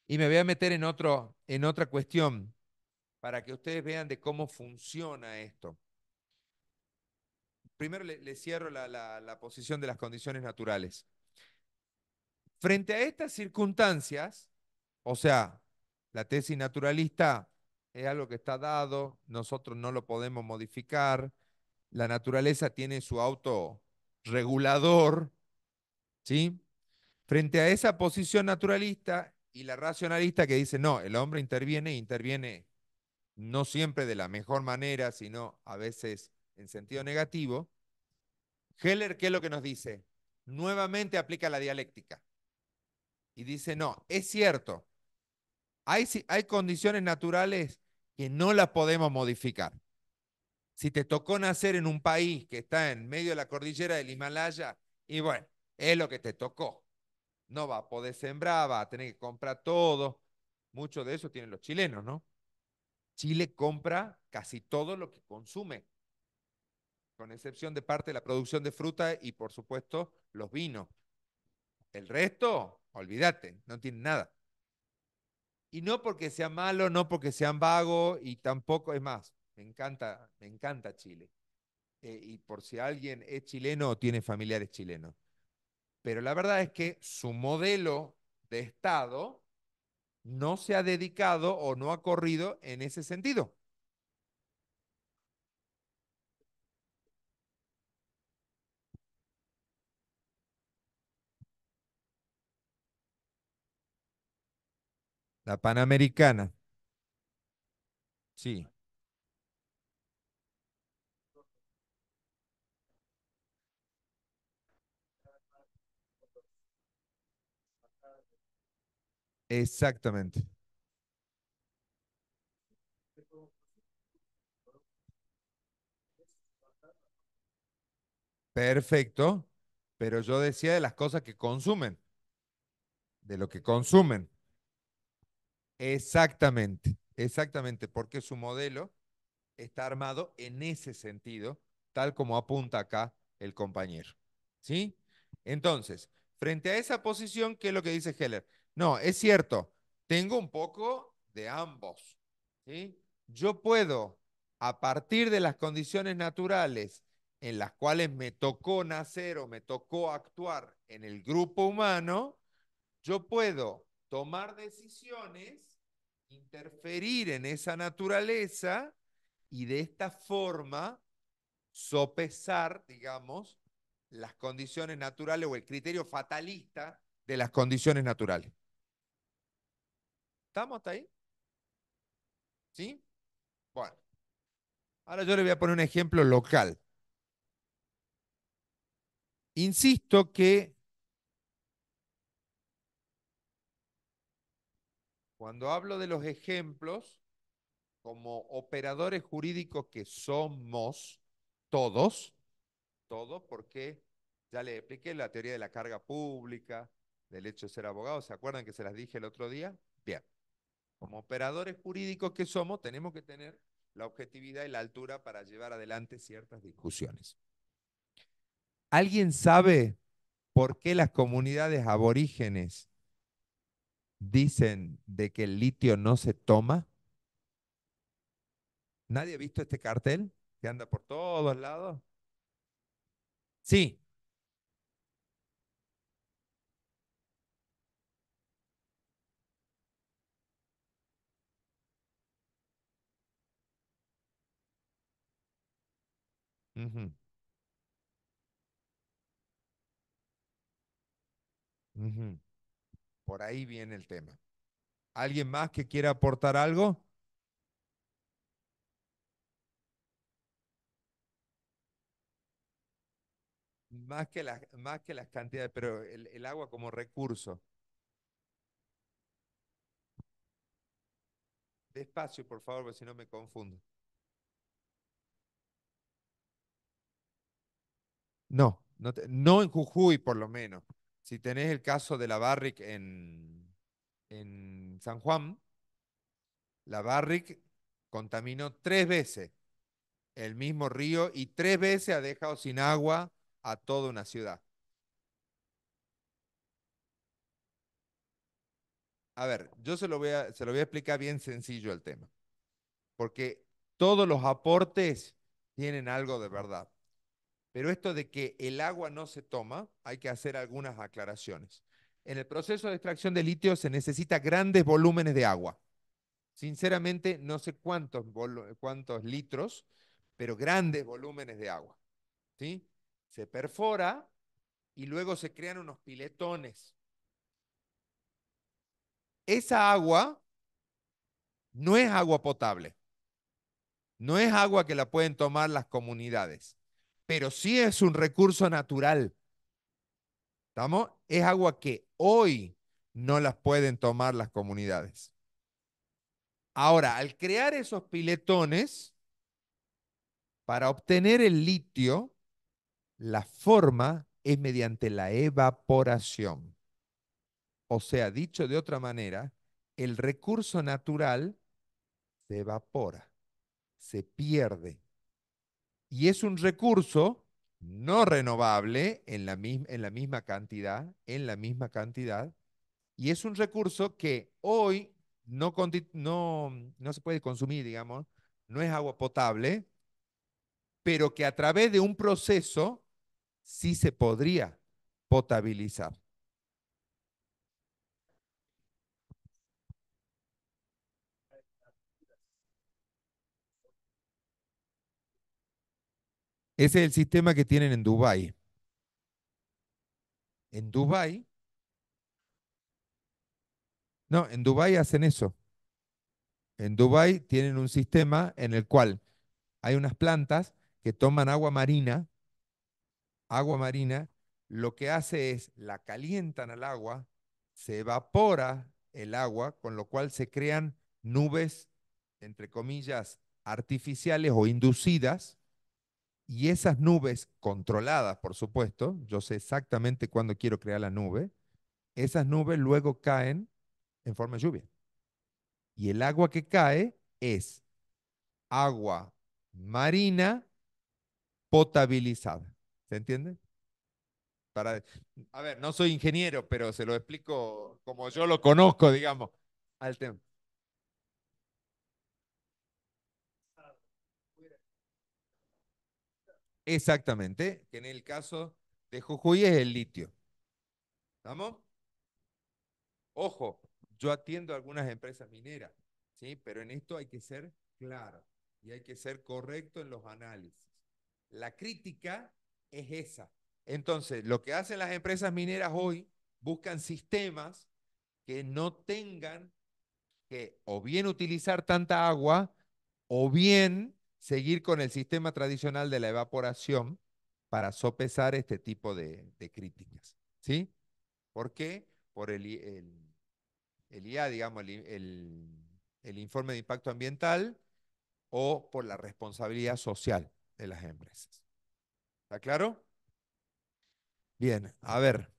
Y me voy a meter en otra cuestión para que ustedes vean de cómo funciona esto. Primero le cierro la posición de las condiciones naturales. Frente a estas circunstancias, o sea, la tesis naturalista es algo que está dado, nosotros no lo podemos modificar, la naturaleza tiene su autorregulador, ¿sí? Frente a esa posición naturalista y la racionalista que dice, no, el hombre interviene, interviene no siempre de la mejor manera, sino a veces en sentido negativo, Heller, ¿qué es lo que nos dice? Nuevamente aplica la dialéctica y dice, no, es cierto, hay condiciones naturales que no las podemos modificar. Si te tocó nacer en un país que está en medio de la cordillera del Himalaya, y bueno, es lo que te tocó. No va a poder sembrar, va a tener que comprar todo. Mucho de eso tienen los chilenos, ¿no? Chile compra casi todo lo que consume, con excepción de parte de la producción de fruta y, por supuesto, los vinos. El resto, olvídate, no tiene nada. Y no porque sea malo, no porque sean vagos, y tampoco, es más, me encanta Chile. Y por si alguien es chileno o tiene familiares chilenos. Pero la verdad es que su modelo de Estado no se ha dedicado o no ha corrido en ese sentido. La Panamericana, sí, exactamente. Perfecto, pero yo decía de las cosas que consumen, de lo que consumen. Exactamente, exactamente, porque su modelo está armado en ese sentido, tal como apunta acá el compañero. ¿Sí? Entonces, frente a esa posición, ¿qué es lo que dice Heller? No, es cierto, tengo un poco de ambos. ¿Sí? Yo puedo, a partir de las condiciones naturales en las cuales me tocó nacer o me tocó actuar en el grupo humano, yo puedo tomar decisiones, interferir en esa naturaleza y de esta forma sopesar, digamos, las condiciones naturales o el criterio fatalista de las condiciones naturales. ¿Estamos hasta ahí? ¿Sí? Bueno, ahora yo le voy a poner un ejemplo local. Insisto que cuando hablo de los ejemplos, como operadores jurídicos que somos todos, todos, porque ya les expliqué la teoría de la carga pública, del hecho de ser abogado, ¿se acuerdan que se las dije el otro día? Bien, como operadores jurídicos que somos, tenemos que tener la objetividad y la altura para llevar adelante ciertas discusiones. ¿Alguien sabe por qué las comunidades aborígenes dicen de que el litio no se toma? ¿Nadie ha visto este cartel que anda por todos lados? Sí. Ujú, ujú. Por ahí viene el tema. ¿Alguien más que quiera aportar algo? Más que las cantidades, pero el agua como recurso. Despacio, por favor, porque si no me confundo. No, no en Jujuy, por lo menos. Si tenés el caso de la Barrick en San Juan, la Barrick contaminó 3 veces el mismo río y 3 veces ha dejado sin agua a toda una ciudad. A ver, yo se lo voy a explicar bien sencillo el tema, porque todos los aportes tienen algo de verdad. Pero esto de que el agua no se toma, hay que hacer algunas aclaraciones. En el proceso de extracción de litio se necesita grandes volúmenes de agua. Sinceramente, no sé cuántos litros, pero grandes volúmenes de agua. ¿Sí? Se perfora y luego se crean unos piletones. Esa agua no es agua potable, no es agua que la pueden tomar las comunidades, pero sí es un recurso natural. ¿Estamos? Es agua que hoy no las pueden tomar las comunidades. Ahora, al crear esos piletones, para obtener el litio, la forma es mediante la evaporación. O sea, dicho de otra manera, el recurso natural se evapora, se pierde. Y es un recurso no renovable en la misma cantidad, y es un recurso que hoy no se puede consumir, digamos, no es agua potable, pero que a través de un proceso sí se podría potabilizar. Ese es el sistema que tienen en Dubái. En Dubái, no, en Dubái hacen eso. En Dubái tienen un sistema en el cual hay unas plantas que toman agua marina, lo que hace es la calientan al agua, se evapora el agua, con lo cual se crean nubes, entre comillas, artificiales o inducidas, y esas nubes controladas, por supuesto, yo sé exactamente cuándo quiero crear la nube, esas nubes luego caen en forma de lluvia. Y el agua que cae es agua marina potabilizada. ¿Se entiende? Para, a ver, no soy ingeniero, pero se lo explico como yo lo conozco, digamos, al tema. Exactamente, que en el caso de Jujuy es el litio. ¿Estamos? Ojo, yo atiendo a algunas empresas mineras, ¿sí? Pero en esto hay que ser claro y hay que ser correcto en los análisis. La crítica es esa. Entonces, lo que hacen las empresas mineras hoy, buscan sistemas que no tengan que o bien utilizar tanta agua o bien seguir con el sistema tradicional de la evaporación para sopesar este tipo de críticas. ¿Sí? ¿Por qué? Por el IA, digamos, el informe de impacto ambiental o por la responsabilidad social de las empresas. ¿Está claro? Bien, a ver.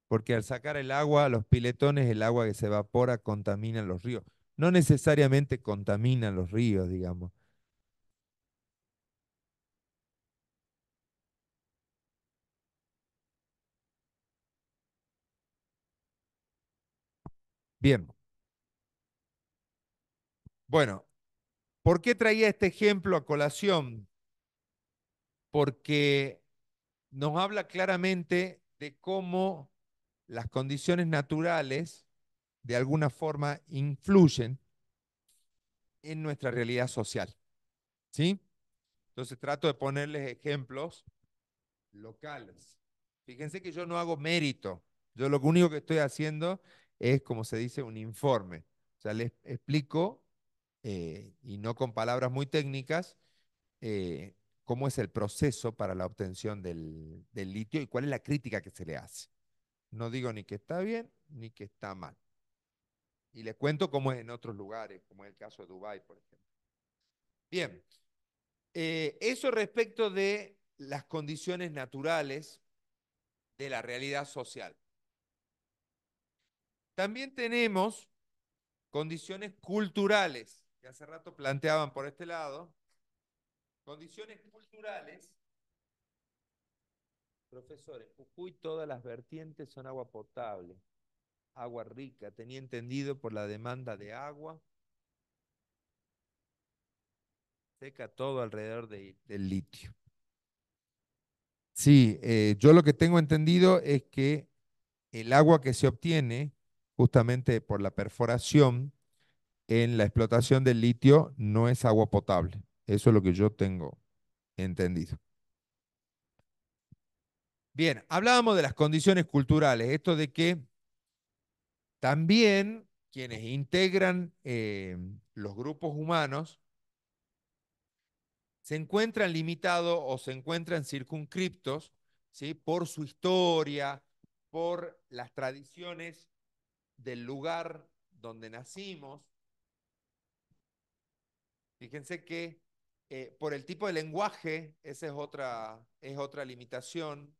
Porque al sacar el agua, los piletones, el agua que se evapora contamina los ríos. No necesariamente contamina los ríos, digamos. Bien, bueno, ¿por qué traía este ejemplo a colación? Porque nos habla claramente de cómo las condiciones naturales de alguna forma influyen en nuestra realidad social. ¿Sí? Entonces trato de ponerles ejemplos locales. Fíjense que yo no hago mérito. Yo lo único que estoy haciendo es, como se dice, un informe. O sea, les explico, y no con palabras muy técnicas, cómo es el proceso para la obtención del litio y cuál es la crítica que se le hace. No digo ni que está bien ni que está mal. Y les cuento cómo es en otros lugares, como es el caso de Dubái, por ejemplo. Bien, eso respecto de las condiciones naturales de la realidad social. También tenemos condiciones culturales, que hace rato planteaban por este lado. Condiciones culturales. Profesores, Jujuy todas las vertientes son agua potable, agua rica, tenía entendido por la demanda de agua, seca todo alrededor del litio. Sí, yo lo que tengo entendido es que el agua que se obtiene justamente por la perforación en la explotación del litio no es agua potable. Eso es lo que yo tengo entendido. Bien, hablábamos de las condiciones culturales, esto de que también quienes integran los grupos humanos se encuentran limitados o se encuentran circunscriptos, ¿sí? Por su historia, por las tradiciones del lugar donde nacimos. Fíjense que por el tipo de lenguaje, esa es otra limitación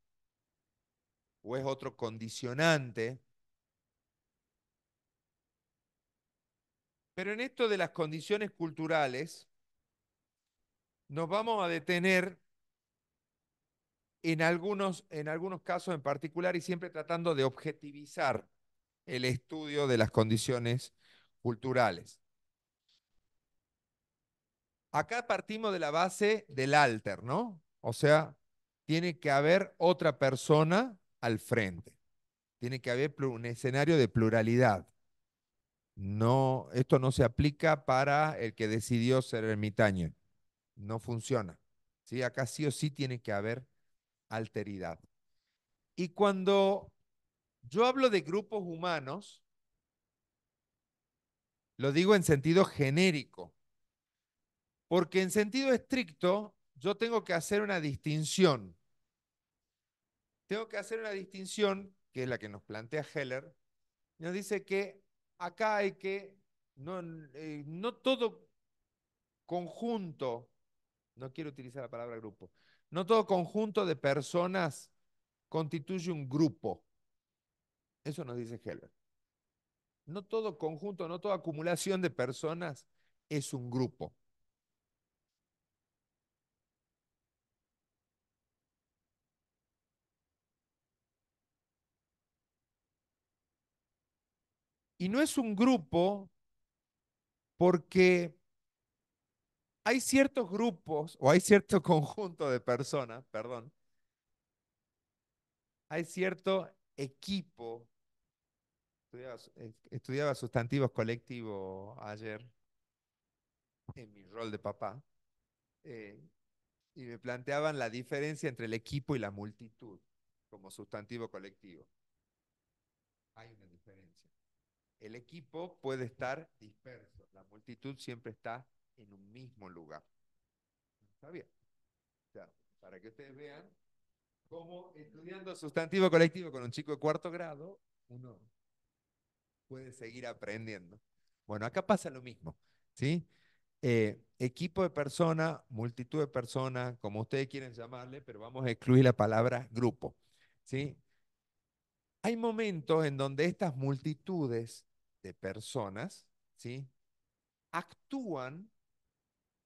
o es otro condicionante. Pero en esto de las condiciones culturales, nos vamos a detener en algunos casos en particular y siempre tratando de objetivizar el estudio de las condiciones culturales. Acá partimos de la base del alter, ¿no? O sea, tiene que haber otra persona al frente. Tiene que haber un escenario de pluralidad. No, esto no se aplica para el que decidió ser ermitaño. No funciona. ¿Sí? Acá sí o sí tiene que haber alteridad. Y cuando yo hablo de grupos humanos, lo digo en sentido genérico, porque en sentido estricto yo tengo que hacer una distinción. Tengo que hacer una distinción, que es la que nos plantea Heller, nos dice que acá hay que, no todo conjunto, no quiero utilizar la palabra grupo, no todo conjunto de personas constituye un grupo. Eso nos dice Heller. No todo conjunto, no toda acumulación de personas es un grupo. Y no es un grupo porque hay ciertos grupos o hay cierto conjunto de personas, perdón, hay cierto equipo. Estudiaba sustantivos colectivos ayer en mi rol de papá eh, y me planteaban la diferencia entre el equipo y la multitud como sustantivo colectivo. Hay una diferencia. El equipo puede estar disperso, la multitud siempre está en un mismo lugar. ¿Está bien? O sea, para que ustedes vean cómo estudiando sustantivo colectivo con un chico de cuarto grado, uno puede seguir aprendiendo. Bueno, acá pasa lo mismo, ¿sí? Equipo de personas, multitud de personas, como ustedes quieren llamarle, pero vamos a excluir la palabra grupo, ¿sí? Hay momentos en donde estas multitudes de personas, ¿sí? Actúan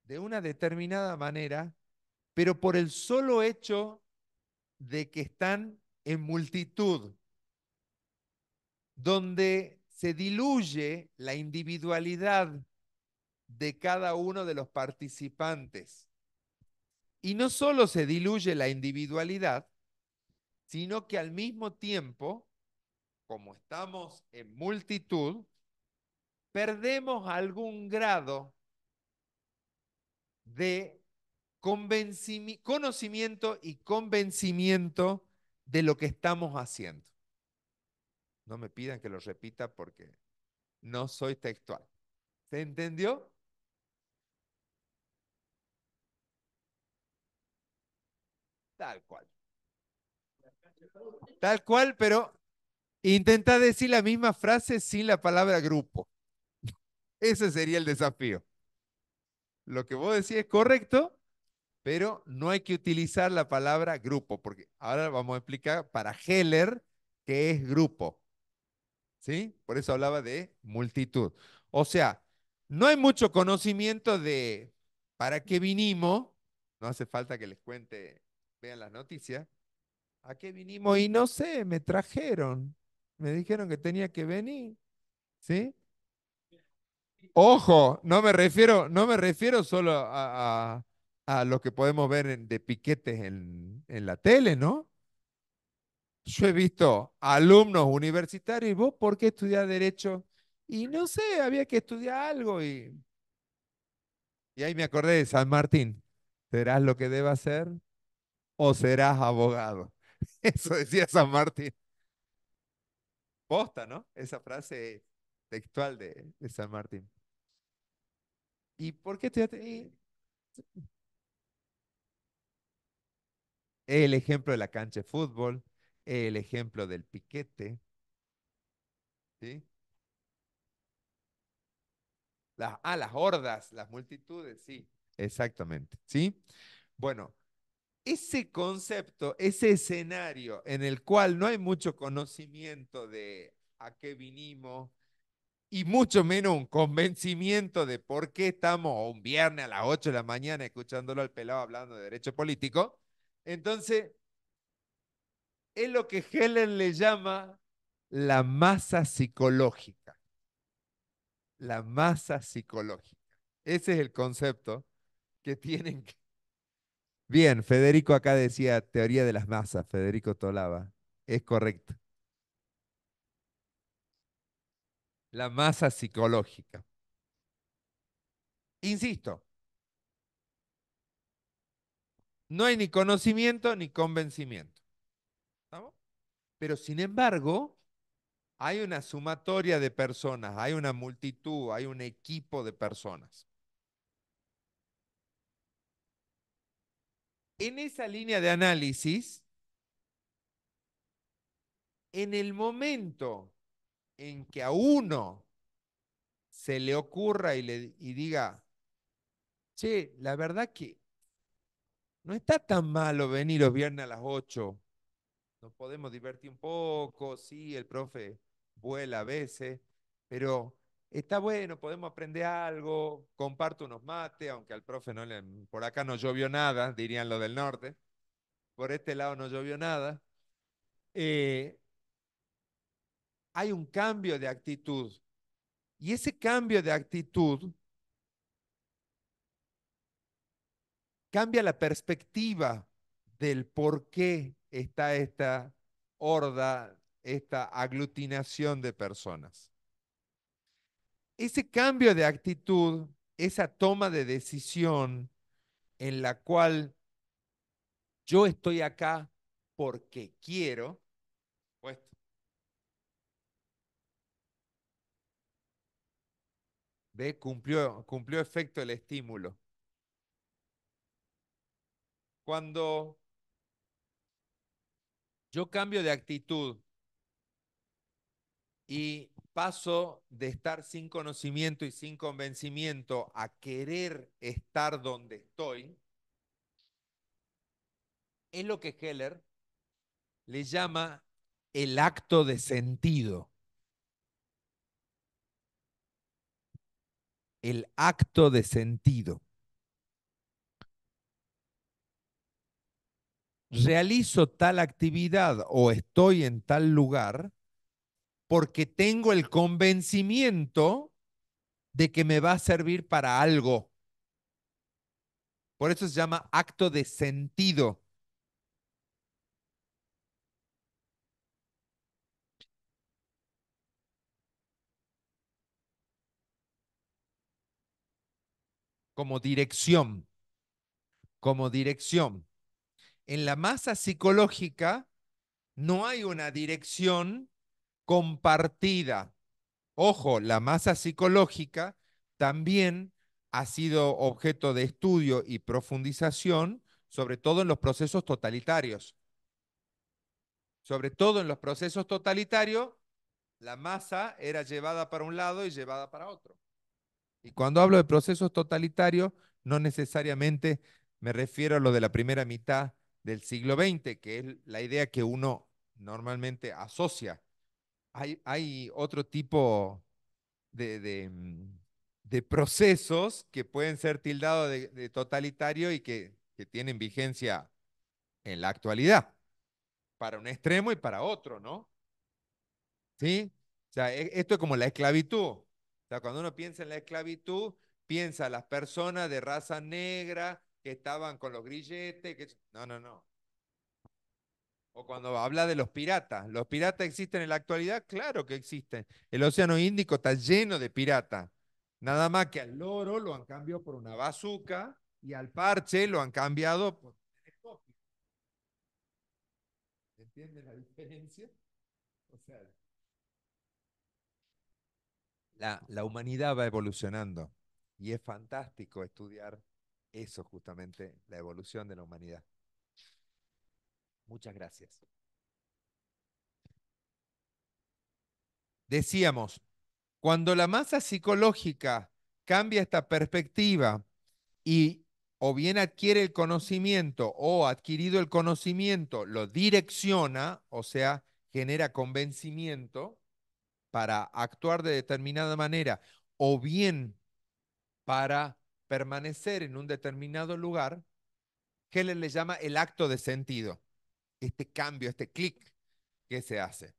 de una determinada manera, pero por el solo hecho de que están en multitud, donde se diluye la individualidad de cada uno de los participantes. Y no solo se diluye la individualidad, sino que al mismo tiempo, como estamos en multitud, perdemos algún grado de conocimiento y convencimiento de lo que estamos haciendo. No me pidan que lo repita porque no soy textual. ¿Se entendió? Tal cual. Tal cual, pero intenta decir la misma frase sin la palabra grupo. Ese sería el desafío. Lo que vos decís es correcto, pero no hay que utilizar la palabra grupo, porque ahora vamos a explicar para Heller qué es grupo. ¿Sí? Por eso hablaba de multitud. O sea, no hay mucho conocimiento de para qué vinimos, no hace falta que les cuente, vean las noticias, a qué vinimos y no sé, me trajeron, me dijeron que tenía que venir, ¿sí? Ojo, no me refiero solo a lo que podemos ver de piquetes en la tele, ¿no? Yo he visto alumnos universitarios y vos, ¿por qué estudiar derecho? Y no sé, había que estudiar algo y ahí me acordé de San Martín. ¿Serás lo que deba ser o serás abogado? Eso decía San Martín. Posta, ¿no? Esa frase textual de San Martín. ¿Y por qué estudiaste? El ejemplo de la cancha de fútbol, el ejemplo del piquete, ¿sí? Las hordas, las multitudes, sí, exactamente, ¿sí? Bueno, ese concepto, ese escenario en el cual no hay mucho conocimiento de a qué vinimos y mucho menos un convencimiento de por qué estamos un viernes a las 8 de la mañana escuchándolo al pelado hablando de derecho político. Entonces, es lo que Helen le llama la masa psicológica. La masa psicológica. Ese es el concepto que tienen que... Bien, Federico acá decía teoría de las masas, Federico Tolaba. Es correcto. La masa psicológica. Insisto, no hay ni conocimiento ni convencimiento. ¿Estamos? Pero sin embargo, hay una sumatoria de personas, hay una multitud, hay un equipo de personas. En esa línea de análisis, en el momento en que a uno se le ocurra y diga, che, la verdad que no está tan malo venir los viernes a las 8, nos podemos divertir un poco, sí, el profe vuela a veces, pero está bueno, podemos aprender algo, comparto unos mates, aunque al profe no le, por acá no llovió nada, dirían los del norte, por este lado no llovió nada. Hay un cambio de actitud, y ese cambio de actitud cambia la perspectiva del por qué está esta horda, esta aglutinación de personas. Ese cambio de actitud, esa toma de decisión en la cual yo estoy acá porque quiero, pues, ve, cumplió efecto el estímulo. Cuando yo cambio de actitud y paso de estar sin conocimiento y sin convencimiento a querer estar donde estoy, es lo que Heller le llama el acto de sentido. El acto de sentido. Realizo tal actividad o estoy en tal lugar porque tengo el convencimiento de que me va a servir para algo. Por eso se llama acto de sentido. Como dirección. Como dirección. En la masa psicológica no hay una dirección compartida. Ojo, la masa psicológica también ha sido objeto de estudio y profundización, sobre todo en los procesos totalitarios. Sobre todo en los procesos totalitarios, la masa era llevada para un lado y llevada para otro. Y cuando hablo de procesos totalitarios, no necesariamente me refiero a lo de la primera mitad del siglo XX, que es la idea que uno normalmente asocia. Hay otro tipo de procesos que pueden ser tildados de totalitario y que tienen vigencia en la actualidad, para un extremo y para otro, ¿no? ¿Sí? O sea, esto es como la esclavitud. O sea, cuando uno piensa en la esclavitud, piensa en las personas de raza negra que estaban con los grilletes. No, no, no. O cuando habla de los piratas existen en la actualidad, claro que existen. El Océano Índico está lleno de piratas. Nada más que al loro lo han cambiado por una bazuca y al parche lo han cambiado por un telescopio. ¿Entienden la diferencia? O sea, la humanidad va evolucionando y es fantástico estudiar eso justamente, la evolución de la humanidad. Muchas gracias. Decíamos, cuando la masa psicológica cambia esta perspectiva y o bien adquiere el conocimiento o adquirido el conocimiento lo direcciona, o sea, genera convencimiento, para actuar de determinada manera o bien para permanecer en un determinado lugar, Heller le llama el acto de sentido, este cambio, este clic que se hace.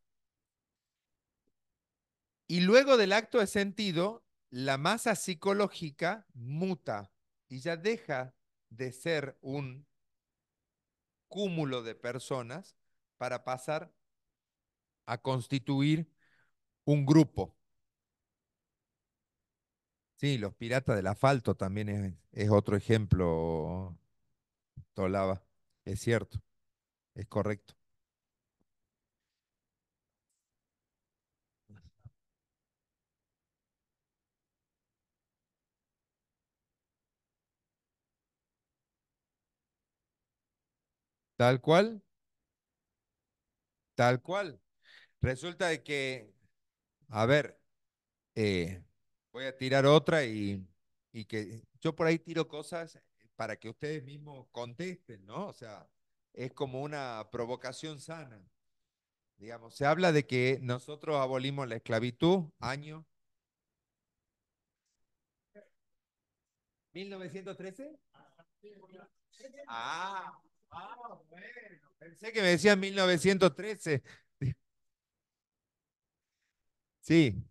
Y luego del acto de sentido, la masa psicológica muta y ya deja de ser un cúmulo de personas para pasar a constituir un grupo. Sí, los piratas del asfalto también es otro ejemplo, Tolaba. Es cierto, es correcto. Tal cual, tal cual. Resulta de que, a ver, voy a tirar otra y que yo por ahí tiro cosas para que ustedes mismos contesten, ¿no? O sea, es como una provocación sana. Digamos, se habla de que nosotros abolimos la esclavitud, año 1913. Ah, bueno, pensé que me decían 1913. Sí,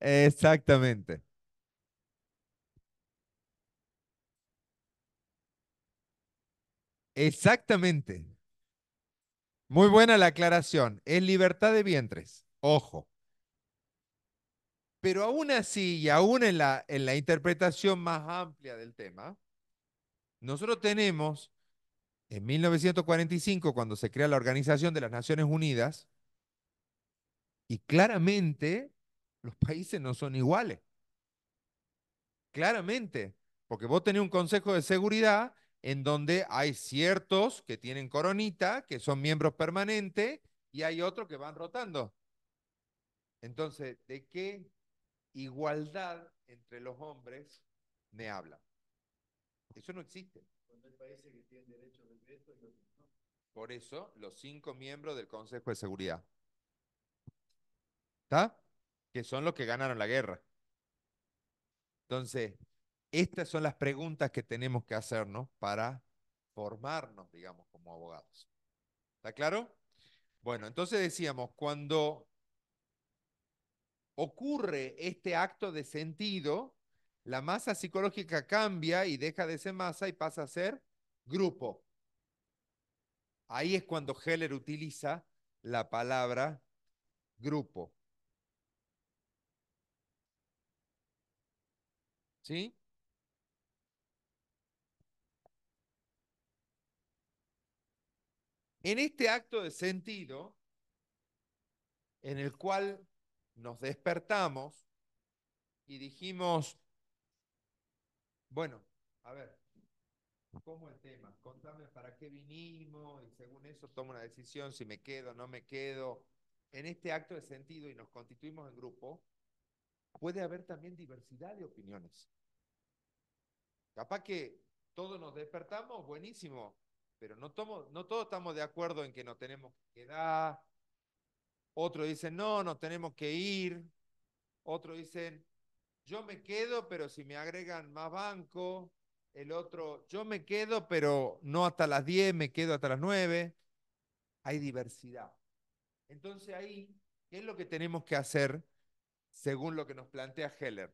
exactamente. Exactamente. Muy buena la aclaración. Es libertad de vientres. Ojo. Pero aún así, y aún en la interpretación más amplia del tema, nosotros tenemos, en 1945, cuando se crea la Organización de las Naciones Unidas, y claramente los países no son iguales. Claramente. Porque vos tenés un Consejo de Seguridad en donde hay ciertos que tienen coronita, que son miembros permanentes, y hay otros que van rotando. Entonces, ¿de qué igualdad entre los hombres me habla? Eso no existe. Por eso, los 5 miembros del Consejo de Seguridad. ¿Está? Que son los que ganaron la guerra. Entonces, estas son las preguntas que tenemos que hacernos para formarnos, digamos, como abogados. ¿Está claro? Bueno, entonces decíamos, cuando ocurre este acto de sentido, la masa psicológica cambia y deja de ser masa y pasa a ser grupo. Ahí es cuando Heller utiliza la palabra grupo. ¿Sí? En este acto de sentido, en el cual nos despertamos y dijimos, bueno, a ver, ¿cómo el tema? Contame para qué vinimos y según eso tomo una decisión si me quedo o no me quedo. En este acto de sentido y nos constituimos en grupo, puede haber también diversidad de opiniones. Capaz que todos nos despertamos, buenísimo, pero no todos estamos de acuerdo en que nos tenemos que quedar. Otros dicen, no, nos tenemos que ir. Otros dicen, yo me quedo, pero si me agregan más banco. El otro, yo me quedo, pero no hasta las 10, me quedo hasta las 9. Hay diversidad. Entonces ahí, ¿qué es lo que tenemos que hacer según lo que nos plantea Heller?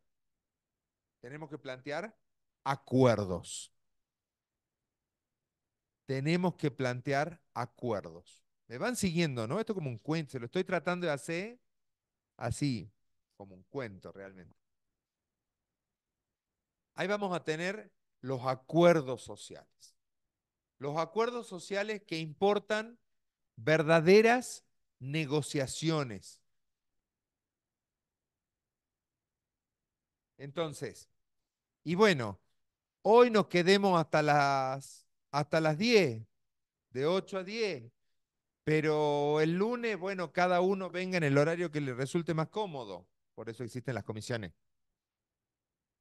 Tenemos que plantear acuerdos. Tenemos que plantear acuerdos. Me van siguiendo, ¿no? Esto es como un cuento, se lo estoy tratando de hacer así, como un cuento realmente. Ahí vamos a tener los acuerdos sociales. Los acuerdos sociales que importan verdaderas negociaciones. Entonces, y bueno, hoy nos quedemos hasta las 10, de 8 a 10, pero el lunes, bueno, cada uno venga en el horario que le resulte más cómodo. Por eso existen las comisiones.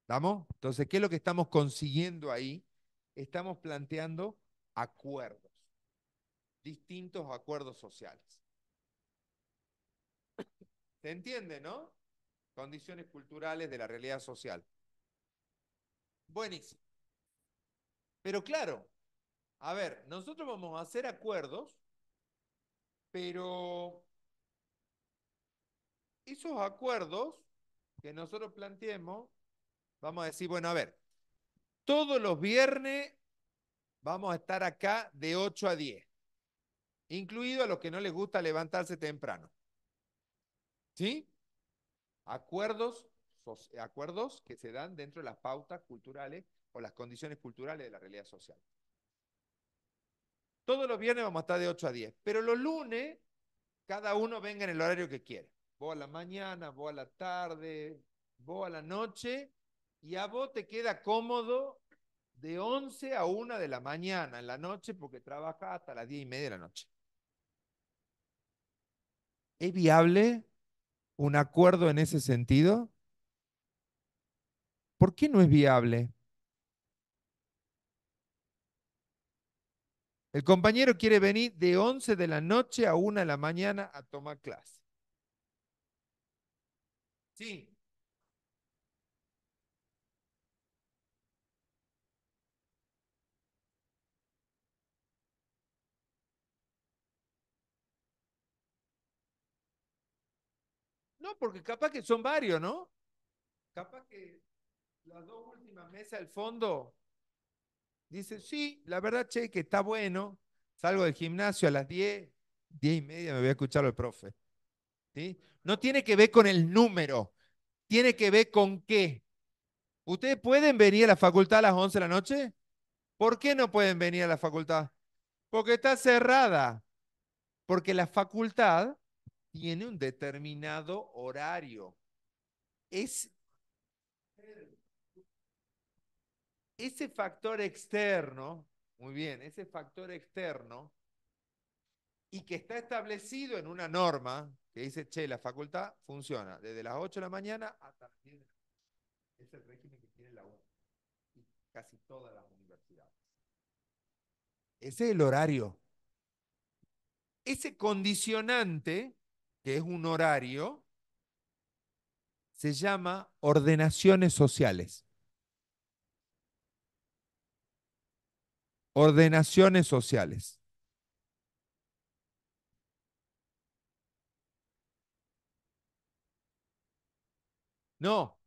¿Estamos? Entonces, ¿qué es lo que estamos consiguiendo ahí? Estamos planteando acuerdos. distintos acuerdos sociales. ¿Se entiende, no? Condiciones culturales de la realidad social. Buenísimo. Pero claro, a ver, nosotros vamos a hacer acuerdos, pero esos acuerdos que nosotros planteemos, vamos a decir, bueno, a ver, todos los viernes vamos a estar acá de 8 a 10, incluido a los que no les gusta levantarse temprano. ¿Sí? Acuerdos que se dan dentro de las pautas culturales o las condiciones culturales de la realidad social. Todos los viernes vamos a estar de 8 a 10, pero los lunes cada uno venga en el horario que quiera. Vos a la mañana, vos a la tarde, vos a la noche, y a vos te queda cómodo de 11 a 1 de la mañana en la noche porque trabajas hasta las 10:30 de la noche. ¿Es viable un acuerdo en ese sentido? ¿Por qué no es viable? El compañero quiere venir de 11 de la noche a 1 de la mañana a tomar clase. Sí. No, porque capaz que son varios, ¿no? Capaz que las dos últimas mesas del fondo dicen, sí, la verdad, che, que está bueno. Salgo del gimnasio a las 10, 10:30 me voy a escuchar al profe. ¿Sí? No tiene que ver con el número, tiene que ver con qué. ¿Ustedes pueden venir a la facultad a las 11 de la noche? ¿Por qué no pueden venir a la facultad? Porque está cerrada. Porque la facultad tiene un determinado horario. Es ese factor externo, muy bien, ese factor externo, y que está establecido en una norma que dice, che, la facultad funciona desde las 8 de la mañana hasta las 10 de la noche. Es el régimen que tiene la UNA y casi todas las universidades. Ese es el horario. Ese condicionante, que es un horario, se llama ordenaciones sociales. Ordenaciones sociales. No,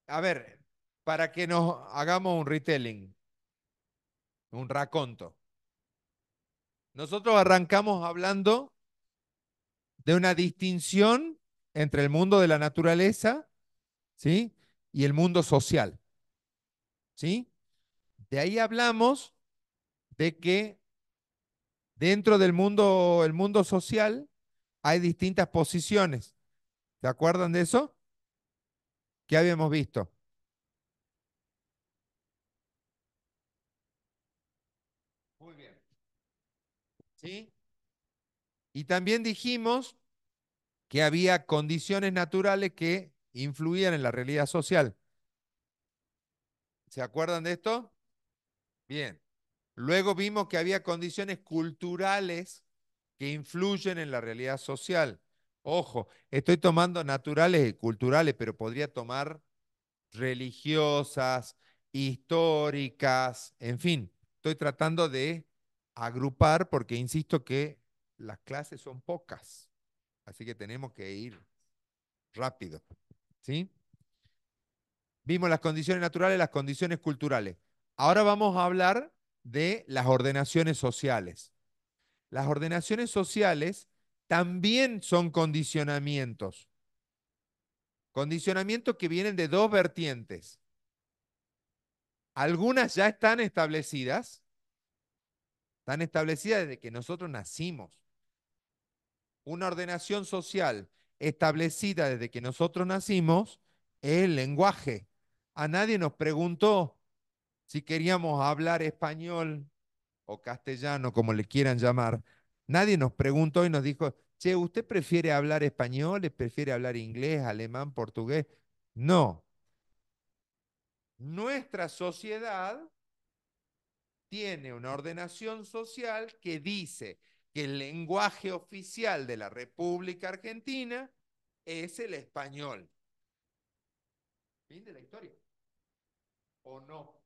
a ver, para que nos hagamos un retelling, un raconto. Nosotros arrancamos hablando de una distinción entre el mundo de la naturaleza, ¿sí? Y el mundo social, ¿sí? De ahí hablamos de que dentro del mundo, el mundo social, hay distintas posiciones. ¿Se acuerdan de eso? ¿Qué habíamos visto? Muy bien. ¿Sí? Y también dijimos que había condiciones naturales que influían en la realidad social. ¿Se acuerdan de esto? Bien. Luego vimos que había condiciones culturales que influyen en la realidad social. Ojo, estoy tomando naturales y culturales, pero podría tomar religiosas, históricas, en fin, estoy tratando de agrupar porque insisto que las clases son pocas, así que tenemos que ir rápido, ¿sí? Vimos las condiciones naturales, las condiciones culturales. Ahora vamos a hablar de las ordenaciones sociales. Las ordenaciones sociales también son condicionamientos. Condicionamientos que vienen de dos vertientes. Algunas ya están establecidas desde que nosotros nacimos. Una ordenación social establecida desde que nosotros nacimos es el lenguaje. A nadie nos preguntó si queríamos hablar español o castellano, como le quieran llamar. Nadie nos preguntó y nos dijo, che, ¿usted prefiere hablar español? ¿Prefiere hablar inglés, alemán, portugués? No. Nuestra sociedad tiene una ordenación social que dice que el lenguaje oficial de la República Argentina es el español. Fin de la historia. ¿O no?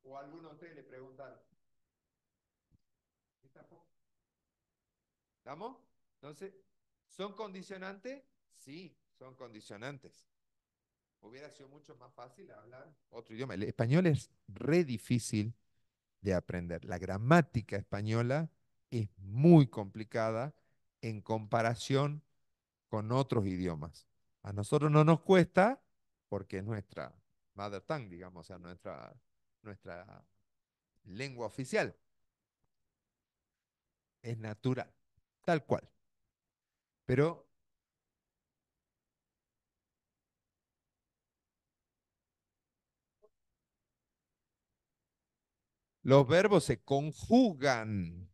¿O alguno de ustedes le preguntaron? ¿Estamos? Entonces, ¿son condicionantes? Sí, son condicionantes. Hubiera sido mucho más fácil hablar otro idioma. El español es re difícil de aprender. La gramática española es muy complicada en comparación con otros idiomas. A nosotros no nos cuesta porque es nuestra mother tongue, digamos, o sea, nuestra lengua oficial. Es natural, tal cual. Pero los verbos se conjugan.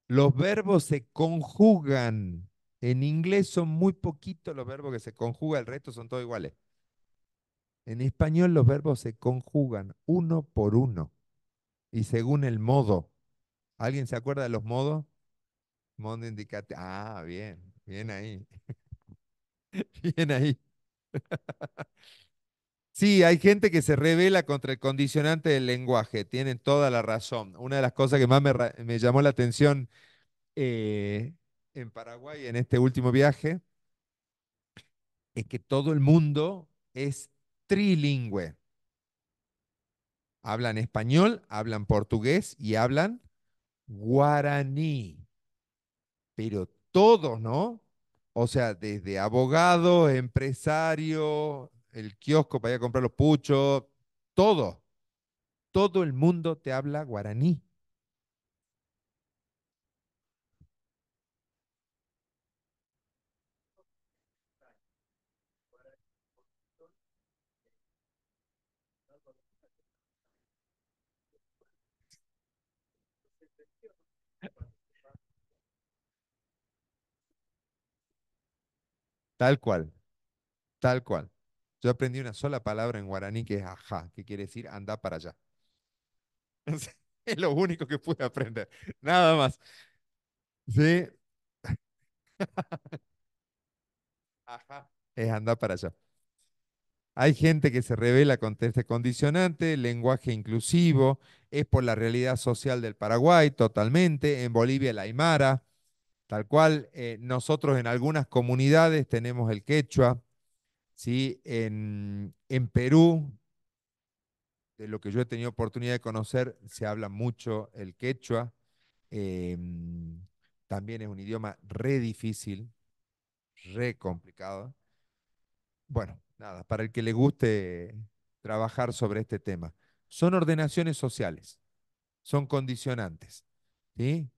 Los verbos se conjugan. En inglés son muy poquitos los verbos que se conjugan, el resto son todos iguales. En español los verbos se conjugan uno por uno y según el modo. ¿Alguien se acuerda de los modos? Modo indicativo. Ah, bien, bien ahí, bien ahí. Sí, hay gente que se revela contra el condicionante del lenguaje, tienen toda la razón. Una de las cosas que más me llamó la atención eh, en Paraguay en este último viaje es que todo el mundo es trilingüe. Hablan español, hablan portugués y hablan guaraní. Pero todos, ¿no? O sea, desde abogado, empresario, el kiosco para ir a comprar los puchos, todo. Todo el mundo te habla guaraní. Tal cual, tal cual. Yo aprendí una sola palabra en guaraní que es ajá, que quiere decir anda para allá. Es lo único que pude aprender. Nada más. Sí, ajá, es anda para allá. Hay gente que se revela contra este condicionante, lenguaje inclusivo, es por la realidad social del Paraguay totalmente, en Bolivia el aymara, tal cual. Nosotros en algunas comunidades tenemos el quechua, ¿sí? En Perú, de lo que yo he tenido oportunidad de conocer, se habla mucho el quechua. También es un idioma re difícil, re complicado. Bueno, nada, para el que le guste trabajar sobre este tema. Son ordenaciones sociales, son condicionantes, ¿sí?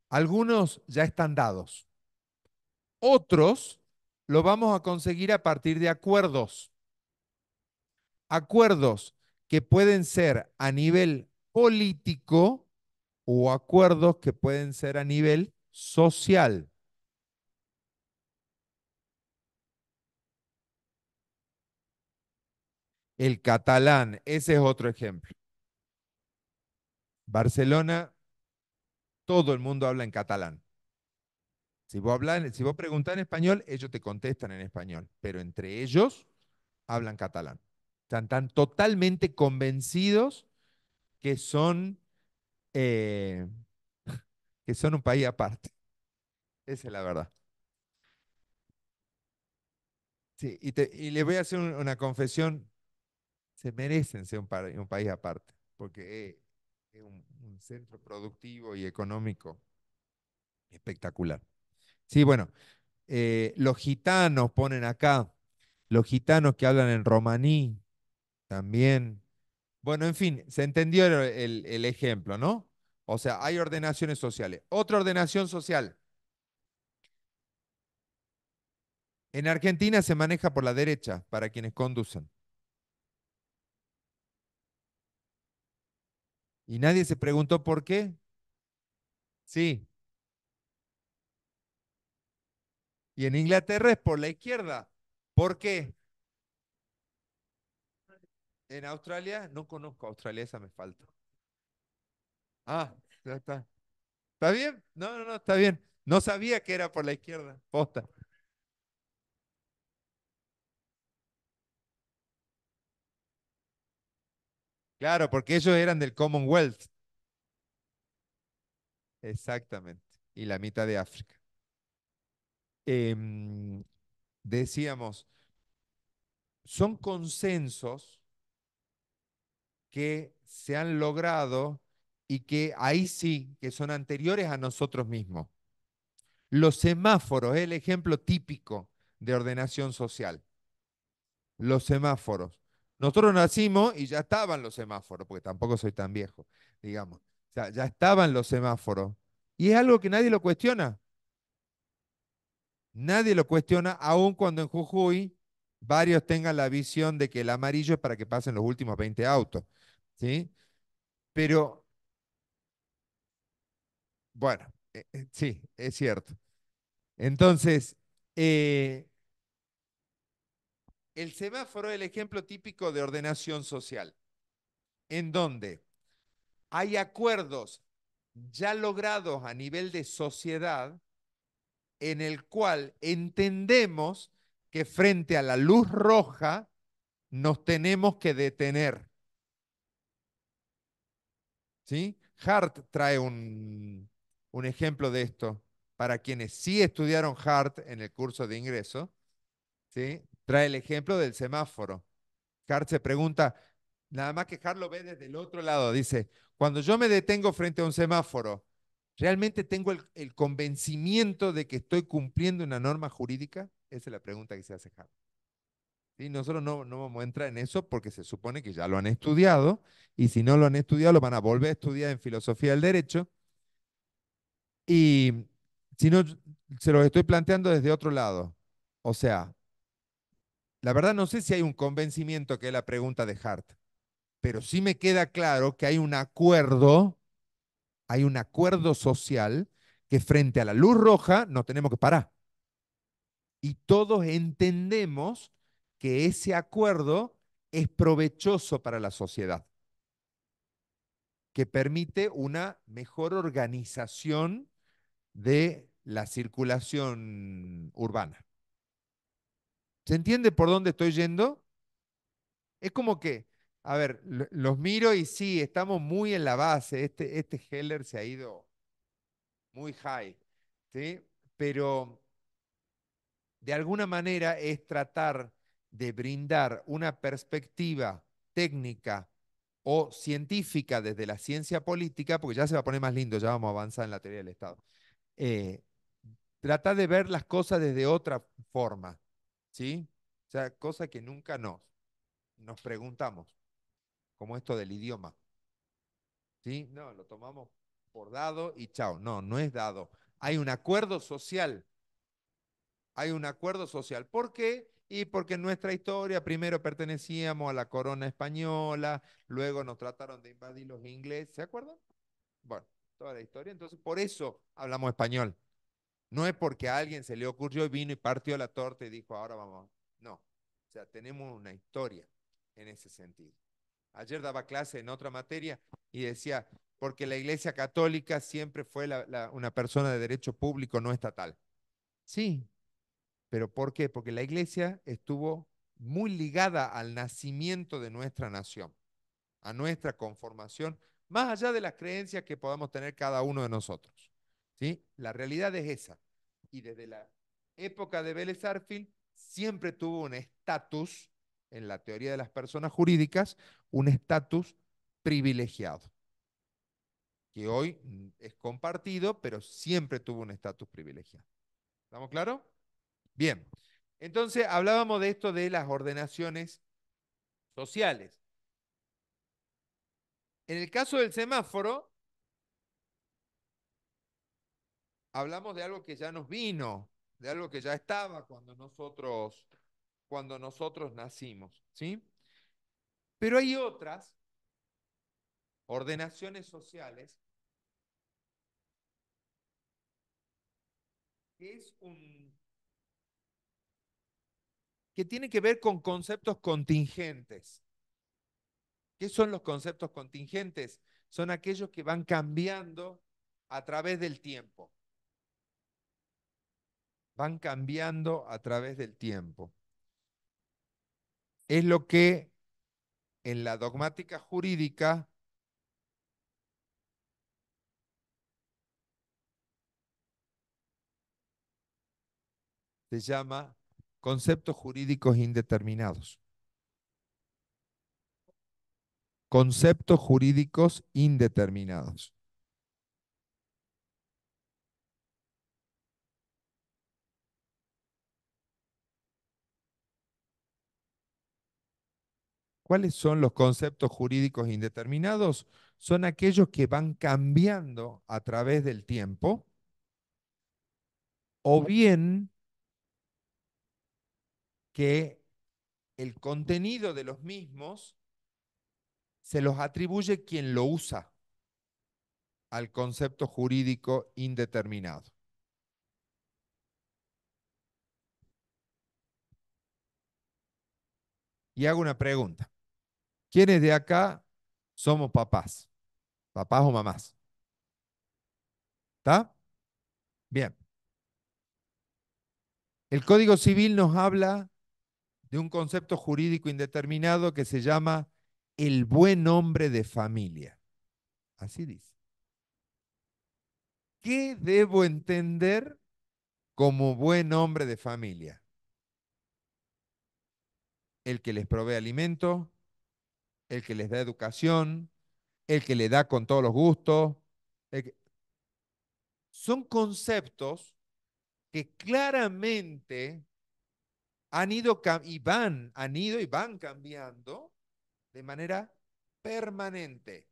Algunos ya están dados, otros lo vamos a conseguir a partir de acuerdos. Acuerdos que pueden ser a nivel político o acuerdos que pueden ser a nivel social. El catalán, ese es otro ejemplo. Barcelona, todo el mundo habla en catalán. Si vos preguntás en español, ellos te contestan en español, pero entre ellos hablan catalán. Están totalmente convencidos que son, eh, que son un país aparte. Esa es la verdad. Sí, y les voy a hacer una confesión. Se merecen ser un país aparte, porque es un centro productivo y económico espectacular. Sí, bueno, los gitanos ponen acá, los gitanos que hablan en romaní también. Bueno, en fin, se entendió el ejemplo, ¿no? O sea, hay ordenaciones sociales. Otra ordenación social. En Argentina se maneja por la derecha para quienes conducen. Y nadie se preguntó por qué. Sí. Y en Inglaterra es por la izquierda. ¿Por qué? En Australia, no conozco Australia, esa me falta. Ah, ya está. ¿Está bien? No, no, no, está bien. No sabía que era por la izquierda. Posta. Claro, porque ellos eran del Commonwealth. Exactamente. Y la mitad de África. Em, decíamos, son consensos que se han logrado y que ahí sí, que son anteriores a nosotros mismos. Los semáforos es el ejemplo típico de ordenación social. Los semáforos. Nosotros nacimos y ya estaban los semáforos, porque tampoco soy tan viejo, digamos. O sea, ya estaban los semáforos. Y es algo que nadie lo cuestiona. Nadie lo cuestiona, aun cuando en Jujuy varios tengan la visión de que el amarillo es para que pasen los últimos 20 autos. ¿Sí? Pero, bueno, sí, es cierto. Entonces, eh, el semáforo es el ejemplo típico de ordenación social, en donde hay acuerdos ya logrados a nivel de sociedad en el cual entendemos que frente a la luz roja nos tenemos que detener. ¿Sí? Hart trae un ejemplo de esto para quienes sí estudiaron Hart en el curso de ingreso. ¿Sí? Trae el ejemplo del semáforo. Hart se pregunta, nada más que Hart lo ve desde el otro lado, dice, cuando yo me detengo frente a un semáforo, ¿realmente tengo el convencimiento de que estoy cumpliendo una norma jurídica? Esa es la pregunta que se hace Hart. ¿Sí? Nosotros no vamos a entrar en eso porque se supone que ya lo han estudiado y si no lo han estudiado lo van a volver a estudiar en filosofía del derecho y si no, se los estoy planteando desde otro lado. O sea, la verdad no sé si hay un convencimiento que es la pregunta de Hart, pero sí me queda claro que hay un acuerdo social que frente a la luz roja no tenemos que parar. Y todos entendemos que ese acuerdo es provechoso para la sociedad, que permite una mejor organización de la circulación urbana. ¿Se entiende por dónde estoy yendo? Es como que, a ver, los miro y sí, estamos muy en la base. Este Heller se ha ido muy high, ¿sí? Pero de alguna manera es tratar de brindar una perspectiva técnica o científica desde la ciencia política, porque ya se va a poner más lindo, ya vamos a avanzar en la teoría del Estado. Eh, Tratar de ver las cosas desde otra forma, ¿sí? O sea, cosa que nunca nos preguntamos, como esto del idioma, ¿sí? No, lo tomamos por dado y chao. No, no es dado. Hay un acuerdo social. Hay un acuerdo social. ¿Por qué? Y porque en nuestra historia primero pertenecíamos a la corona española, luego nos trataron de invadir los ingleses, ¿se acuerdan? Bueno, toda la historia. Entonces, por eso hablamos español. No es porque a alguien se le ocurrió y vino y partió la torta y dijo, ahora vamos. No. O sea, tenemos una historia en ese sentido. Ayer daba clase en otra materia y decía, porque la Iglesia Católica siempre fue una persona de derecho público no estatal. Sí, pero ¿por qué? Porque la Iglesia estuvo muy ligada al nacimiento de nuestra nación, a nuestra conformación, más allá de las creencias que podamos tener cada uno de nosotros. ¿Sí? La realidad es esa. Y desde la época de Vélez Sarsfield siempre tuvo un estatus, en la teoría de las personas jurídicas, un estatus privilegiado, que hoy es compartido, pero siempre tuvo un estatus privilegiado. ¿Estamos claros? Bien. Entonces hablábamos de esto de las ordenaciones sociales. En el caso del semáforo, hablamos de algo que ya nos vino, de algo que ya estaba cuando nosotros nacimos, ¿sí? Pero hay otras ordenaciones sociales que que tiene que ver con conceptos contingentes. ¿Qué son los conceptos contingentes? Son aquellos que van cambiando a través del tiempo. Van cambiando a través del tiempo. Es lo que en la dogmática jurídica se llama conceptos jurídicos indeterminados. Conceptos jurídicos indeterminados. ¿Cuáles son los conceptos jurídicos indeterminados? Son aquellos que van cambiando a través del tiempo, o bien que el contenido de los mismos se los atribuye quien lo usa al concepto jurídico indeterminado. Y hago una pregunta. ¿Quiénes de acá somos papás? ¿Papás o mamás? ¿Está? Bien. El Código Civil nos habla de un concepto jurídico indeterminado que se llama el buen hombre de familia. Así dice. ¿Qué debo entender como buen hombre de familia? El que les provee alimento, el que les da educación, el que le da con todos los gustos. Son conceptos que claramente han ido y van cambiando de manera permanente.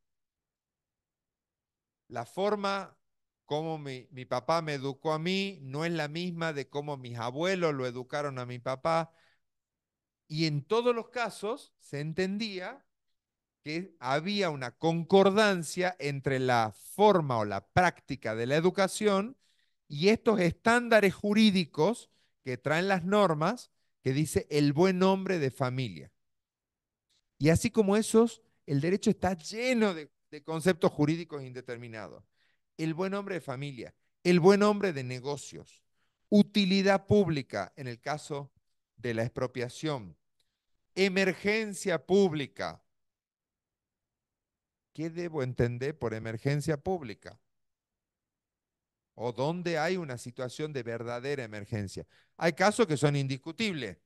La forma como mi papá me educó a mí no es la misma de cómo mis abuelos lo educaron a mi papá. Y en todos los casos se entendía que había una concordancia entre la forma o la práctica de la educación y estos estándares jurídicos que traen las normas que dice el buen hombre de familia. Y así como esos, el derecho está lleno de conceptos jurídicos indeterminados. El buen hombre de familia, el buen hombre de negocios, utilidad pública en el caso de la expropiación, emergencia pública. ¿Qué debo entender por emergencia pública? ¿O dónde hay una situación de verdadera emergencia? Hay casos que son indiscutibles.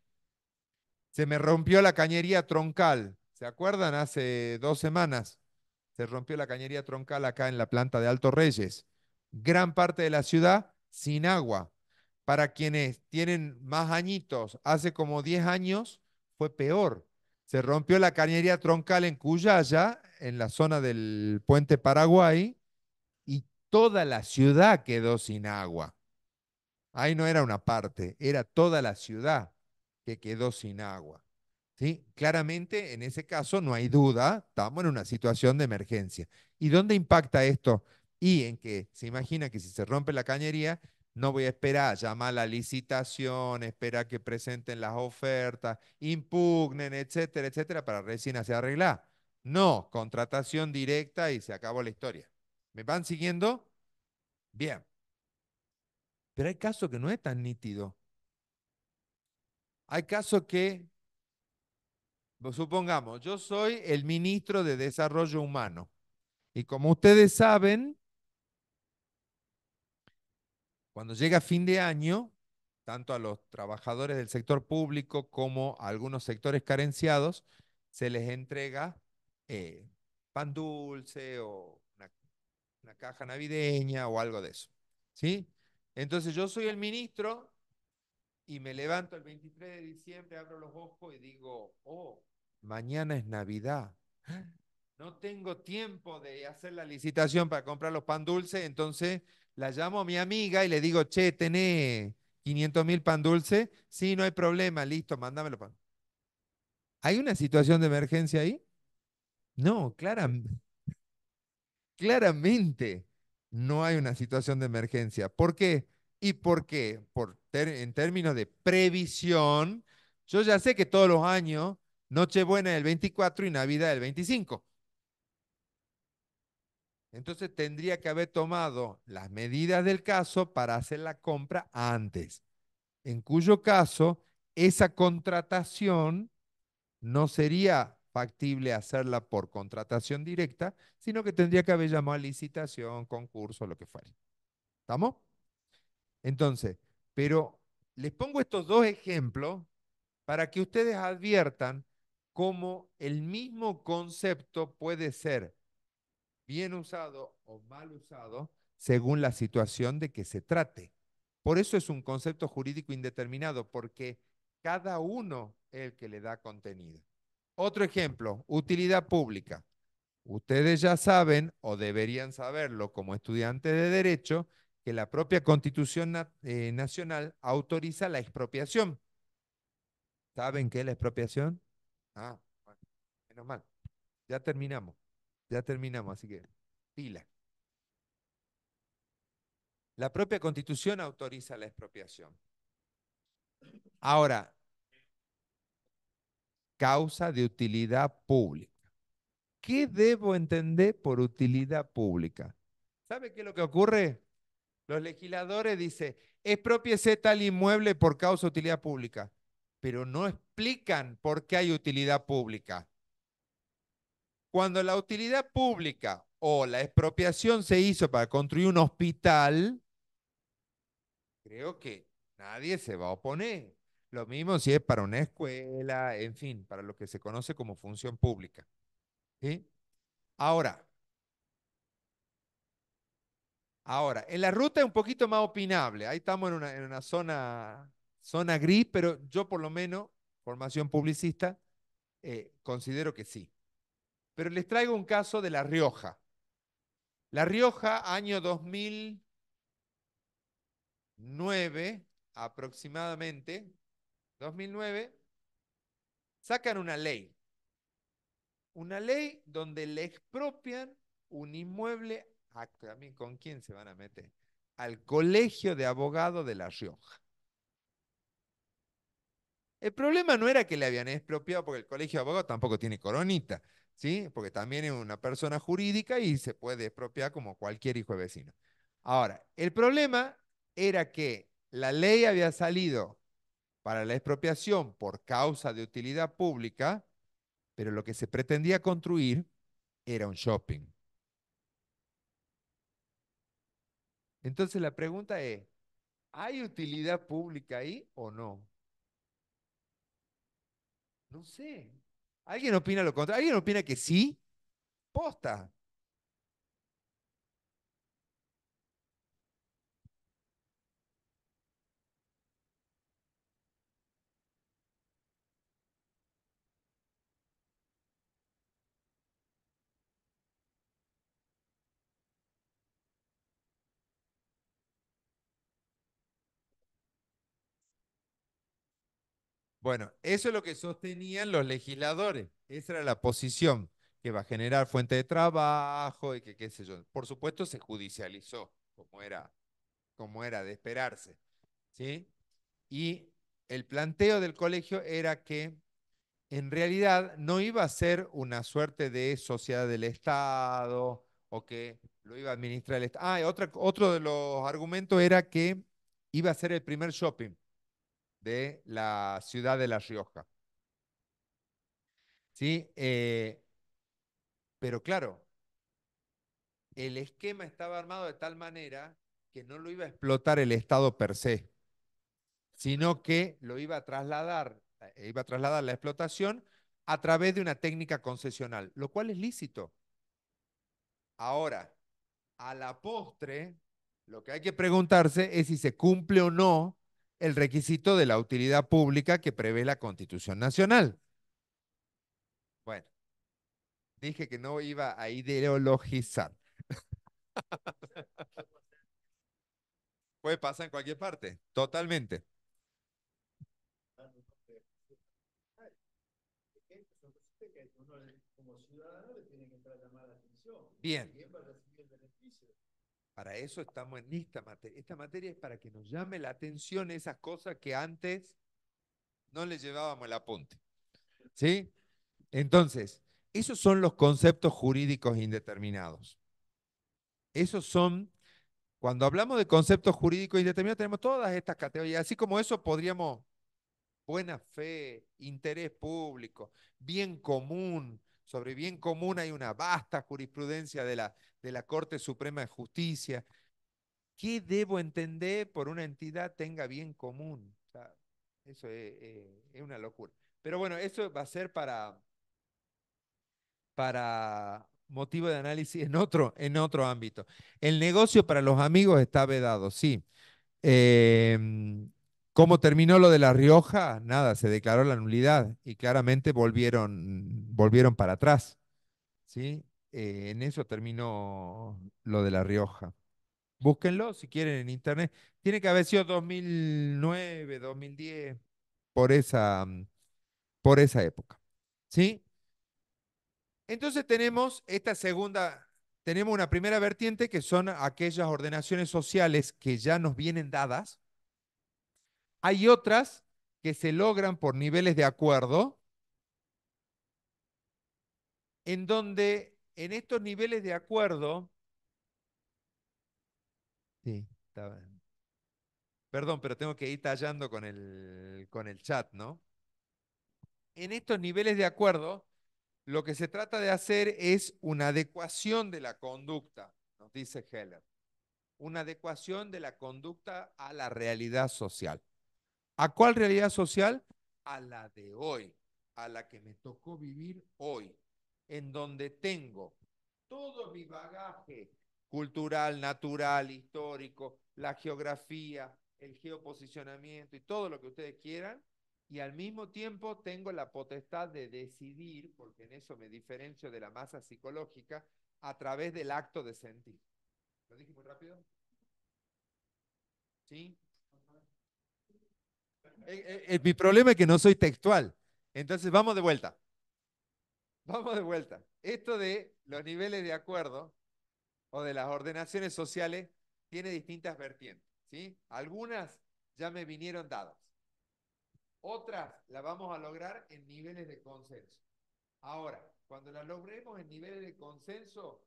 Se me rompió la cañería troncal. ¿Se acuerdan? Hace 2 semanas se rompió la cañería troncal acá en la planta de Alto Reyes. Gran parte de la ciudad sin agua. Para quienes tienen más añitos, hace como 10 años fue peor. Se rompió la cañería troncal en Cuyaya, en la zona del puente Paraguay, y toda la ciudad quedó sin agua. Ahí no era una parte, era toda la ciudad que quedó sin agua. ¿Sí? Claramente, en ese caso, no hay duda, estamos en una situación de emergencia. ¿Y dónde impacta esto? Y en que se imagina que si se rompe la cañería, no voy a esperar, llamar a la licitación, esperar que presenten las ofertas, impugnen, etcétera, etcétera, para recién hacer arreglar. No, contratación directa y se acabó la historia. ¿Me van siguiendo? Bien. Pero hay casos que no es tan nítido. Hay casos que, supongamos, yo soy el ministro de Desarrollo Humano. Y como ustedes saben, cuando llega fin de año, tanto a los trabajadores del sector público como a algunos sectores carenciados, se les entrega pan dulce o una caja navideña o algo de eso. ¿Sí? Entonces yo soy el ministro y me levanto el 23 de diciembre, abro los ojos y digo, oh, mañana es Navidad. No tengo tiempo de hacer la licitación para comprar los pan dulces, entonces la llamo a mi amiga y le digo, che, ¿tenés 500.000 pan dulce? Sí, no hay problema, listo, mándamelo pan. ¿Hay una situación de emergencia ahí? No, claramente no hay una situación de emergencia. ¿Por qué? ¿Y por qué? En términos de previsión, yo ya sé que todos los años Nochebuena es el 24 y Navidad el 25. Entonces tendría que haber tomado las medidas del caso para hacer la compra antes, en cuyo caso esa contratación no sería factible hacerla por contratación directa, sino que tendría que haber llamado a licitación, concurso, lo que fuera. ¿Estamos? Entonces, pero les pongo estos dos ejemplos para que ustedes adviertan cómo el mismo concepto puede ser bien usado o mal usado según la situación de que se trate. Por eso es un concepto jurídico indeterminado, porque cada uno es el que le da contenido. Otro ejemplo, utilidad pública. Ustedes ya saben, o deberían saberlo como estudiantes de Derecho, que la propia Constitución Nacional autoriza la expropiación. ¿Saben qué es la expropiación? Ah, bueno, menos mal. Ya terminamos. Ya terminamos, así que pila. La propia Constitución autoriza la expropiación. Ahora, causa de utilidad pública. ¿Qué debo entender por utilidad pública? ¿Sabe qué es lo que ocurre? Los legisladores dicen, expropiese tal inmueble por causa de utilidad pública, pero no explican por qué hay utilidad pública. Cuando la utilidad pública o la expropiación se hizo para construir un hospital, creo que nadie se va a oponer. Lo mismo si es para una escuela, en fin, para lo que se conoce como función pública. ¿Sí? Ahora, en la ruta es un poquito más opinable. Ahí estamos en una zona gris, pero yo por lo menos, formación publicista, considero que sí. Pero les traigo un caso de La Rioja. La Rioja, año 2009, aproximadamente, 2009, sacan una ley donde le expropian un inmueble, también con quién se van a meter, al Colegio de Abogados de La Rioja. El problema no era que le habían expropiado, porque el Colegio de Abogados tampoco tiene coronita, ¿sí? Porque también es una persona jurídica y se puede expropiar como cualquier hijo de vecino. Ahora, el problema era que la ley había salido para la expropiación por causa de utilidad pública, pero lo que se pretendía construir era un shopping. Entonces la pregunta es, ¿hay utilidad pública ahí o no? No sé. ¿Alguien opina lo contrario? ¿Alguien opina que sí? Posta. Bueno, eso es lo que sostenían los legisladores. Esa era la posición, que va a generar fuente de trabajo y que qué sé yo. Por supuesto, se judicializó, como era de esperarse, ¿sí? Y el planteo del colegio era que en realidad no iba a ser una suerte de sociedad del Estado o que lo iba a administrar el Estado. Y otro de los argumentos era que iba a ser el primer shopping de la ciudad de La Rioja. ¿Sí? Pero claro, el esquema estaba armado de tal manera que no lo iba a explotar el Estado per se, sino que lo iba a trasladar la explotación a través de una técnica concesional, lo cual es lícito. Ahora, a la postre, lo que hay que preguntarse es si se cumple o no el requisito de la utilidad pública que prevé la Constitución Nacional. Bueno, dije que no iba a ideologizar. Puede pasar en cualquier parte, totalmente. Bien. Para eso estamos en esta materia. Esta materia es para que nos llame la atención esas cosas que antes no le llevábamos el apunte. ¿Sí? Entonces, esos son los conceptos jurídicos indeterminados. Esos son, cuando hablamos de conceptos jurídicos indeterminados, tenemos todas estas categorías. Así como eso podríamos, buena fe, interés público, bien común. Sobre bien común hay una vasta jurisprudencia de la Corte Suprema de Justicia. ¿Qué debo entender por una entidad tenga bien común? O sea, eso es una locura. Pero bueno, eso va a ser para motivo de análisis en otro ámbito. El negocio para los amigos está vedado, sí. ¿Cómo terminó lo de La Rioja? Nada, se declaró la nulidad y claramente volvieron para atrás, ¿sí? En eso terminó lo de La Rioja. Búsquenlo si quieren en internet. Tiene que haber sido 2009, 2010, por esa época, ¿sí? Entonces tenemos una primera vertiente que son aquellas ordenaciones sociales que ya nos vienen dadas. Hay otras que se logran por niveles de acuerdo, en donde en estos niveles de acuerdo, sí, perdón, pero tengo que ir tallando con el chat, ¿no? En estos niveles de acuerdo, lo que se trata de hacer es una adecuación de la conducta, nos dice Heller, una adecuación de la conducta a la realidad social. ¿A cuál realidad social? A la de hoy, a la que me tocó vivir hoy, en donde tengo todo mi bagaje cultural, natural, histórico, la geografía, el geoposicionamiento y todo lo que ustedes quieran, y al mismo tiempo tengo la potestad de decidir, porque en eso me diferencio de la masa psicológica, a través del acto de sentir. ¿Lo dije muy rápido? ¿Sí? Mi problema es que no soy textual. Entonces, vamos de vuelta. Vamos de vuelta. Esto de los niveles de acuerdo o de las ordenaciones sociales tiene distintas vertientes, ¿sí? Algunas ya me vinieron dadas. Otras las vamos a lograr en niveles de consenso. Ahora, cuando las logremos en niveles de consenso,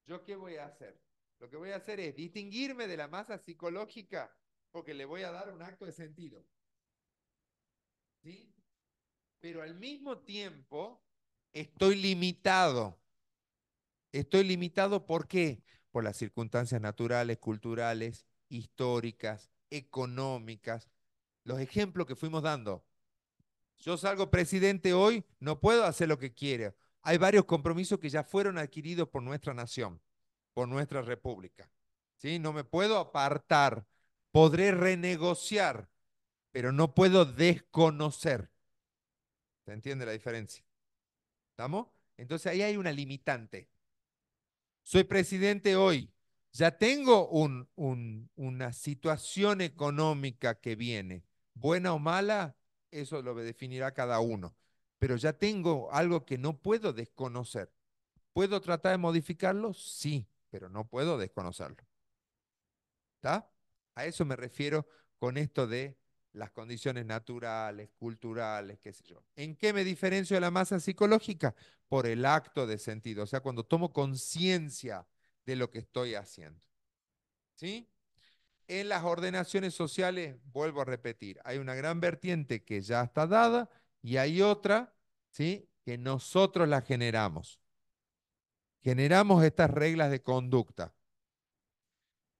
¿yo qué voy a hacer? Lo que voy a hacer es distinguirme de la masa psicológica porque le voy a dar un acto de sentido, ¿sí? Pero al mismo tiempo estoy limitado. Estoy limitado ¿por qué? Por las circunstancias naturales, culturales, históricas, económicas, los ejemplos que fuimos dando. Yo salgo presidente hoy, no puedo hacer lo que quiera. Hay varios compromisos que ya fueron adquiridos por nuestra nación, por nuestra república. ¿Sí? No me puedo apartar. Podré renegociar, pero no puedo desconocer. ¿Se entiende la diferencia? ¿Estamos? Entonces ahí hay una limitante. Soy presidente hoy. Ya tengo una situación económica que viene, buena o mala, eso lo definirá cada uno. Pero ya tengo algo que no puedo desconocer. ¿Puedo tratar de modificarlo? Sí, pero no puedo desconocerlo. ¿Está? A eso me refiero con esto de las condiciones naturales, culturales, qué sé yo. ¿En qué me diferencio de la masa psicológica? Por el acto de sentido, o sea, cuando tomo conciencia de lo que estoy haciendo. ¿Sí? En las ordenaciones sociales, vuelvo a repetir, hay una gran vertiente que ya está dada y hay otra, ¿sí?, que nosotros la generamos. Generamos estas reglas de conducta.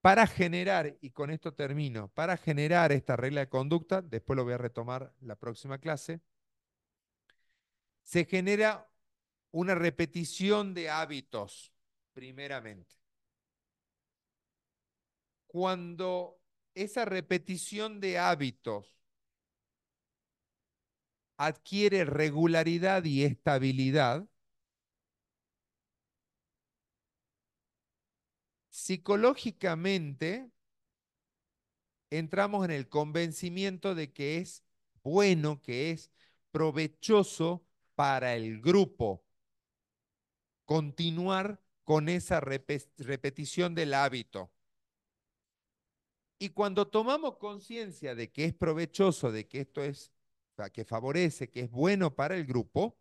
Para generar, y con esto termino, para generar esta regla de conducta, después lo voy a retomar la próxima clase, se genera una repetición de hábitos, primeramente. Cuando esa repetición de hábitos adquiere regularidad y estabilidad, psicológicamente entramos en el convencimiento de que es bueno, que es provechoso para el grupo continuar con esa repetición del hábito. Y cuando tomamos conciencia de que es provechoso, de que esto es, o sea, que favorece, que es bueno para el grupo,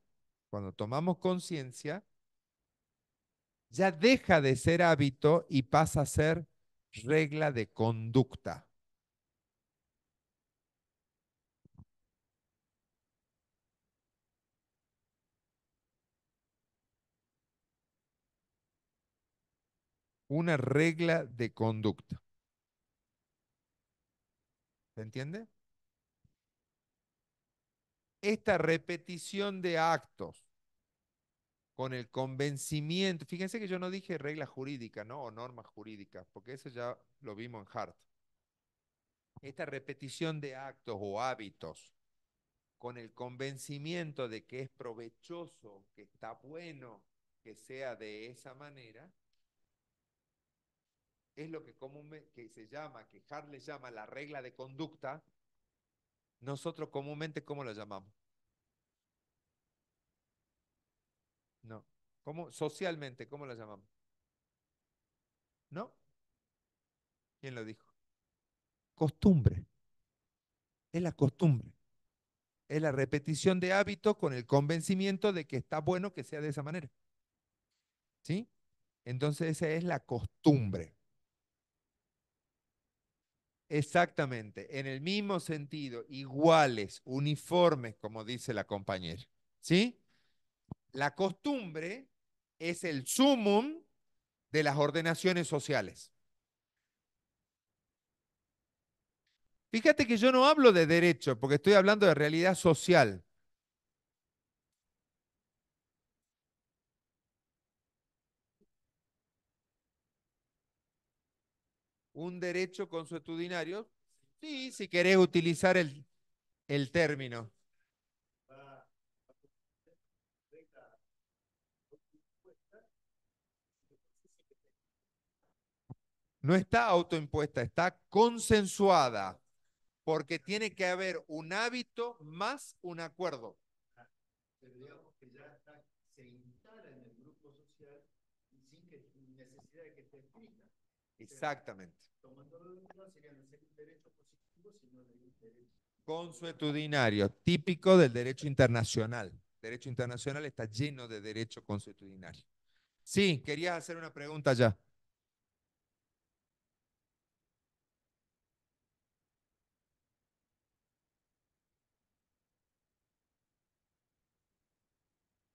cuando tomamos conciencia, ya deja de ser hábito y pasa a ser regla de conducta. Una regla de conducta. ¿Se entiende? Esta repetición de actos con el convencimiento, fíjense que yo no dije regla jurídica, ¿no? O normas jurídicas, porque eso ya lo vimos en Hart. Esta repetición de actos o hábitos con el convencimiento de que es provechoso, que está bueno que sea de esa manera, es lo que comúnmente se llama, que Hart le llama la regla de conducta. Nosotros comúnmente, ¿cómo lo llamamos? No. ¿Cómo? Socialmente, ¿cómo lo llamamos? ¿No? ¿Quién lo dijo? Costumbre. Es la costumbre. Es la repetición de hábitos con el convencimiento de que está bueno que sea de esa manera. ¿Sí? Entonces esa es la costumbre. Exactamente, en el mismo sentido, iguales, uniformes, como dice la compañera. ¿Sí? La costumbre es el sumum de las ordenaciones sociales. Fíjate que yo no hablo de derecho, porque estoy hablando de realidad social. Un derecho consuetudinario, sí, si querés utilizar el término. No está autoimpuesta, está consensuada, porque tiene que haber un hábito más un acuerdo. Pero digamos que ya está, se instala en el grupo social sin necesidad de que esté escrita. Exactamente. Tomándolo de uno sería no ser un derecho positivo, sino de un derecho consuetudinario, típico del derecho internacional. El derecho internacional está lleno de derecho consuetudinario. Sí, querías hacer una pregunta ya.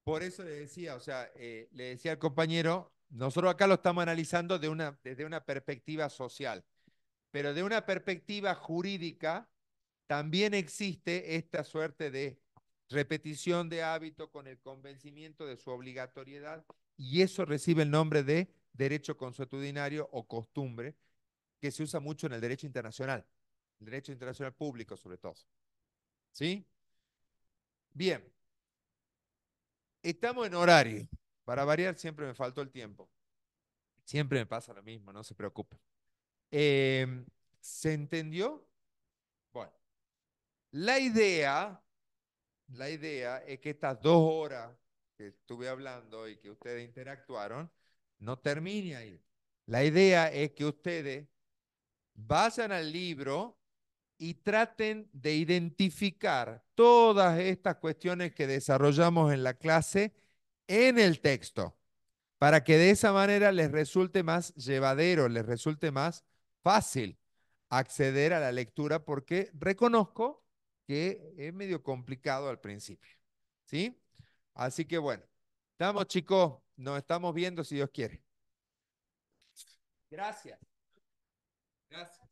Por eso le decía, o sea, le decía al compañero, nosotros acá lo estamos analizando desde una perspectiva social, pero de una perspectiva jurídica también existe esta suerte de repetición de hábito con el convencimiento de su obligatoriedad y eso recibe el nombre de derecho consuetudinario o costumbre, que se usa mucho en el derecho internacional público sobre todo. ¿Sí? Bien. Estamos en horario. Para variar, siempre me faltó el tiempo. Siempre me pasa lo mismo, no se preocupen. ¿Se entendió? Bueno, la idea, la idea es que estas 2 horas que estuve hablando y que ustedes interactuaron, no termine ahí. La idea es que ustedes vayan al libro y traten de identificar todas estas cuestiones que desarrollamos en la clase en el texto, para que de esa manera les resulte más llevadero, les resulte más fácil acceder a la lectura, porque reconozco que es medio complicado al principio. ¿Sí? Así que bueno, estamos chicos, nos estamos viendo si Dios quiere. Gracias. Gracias.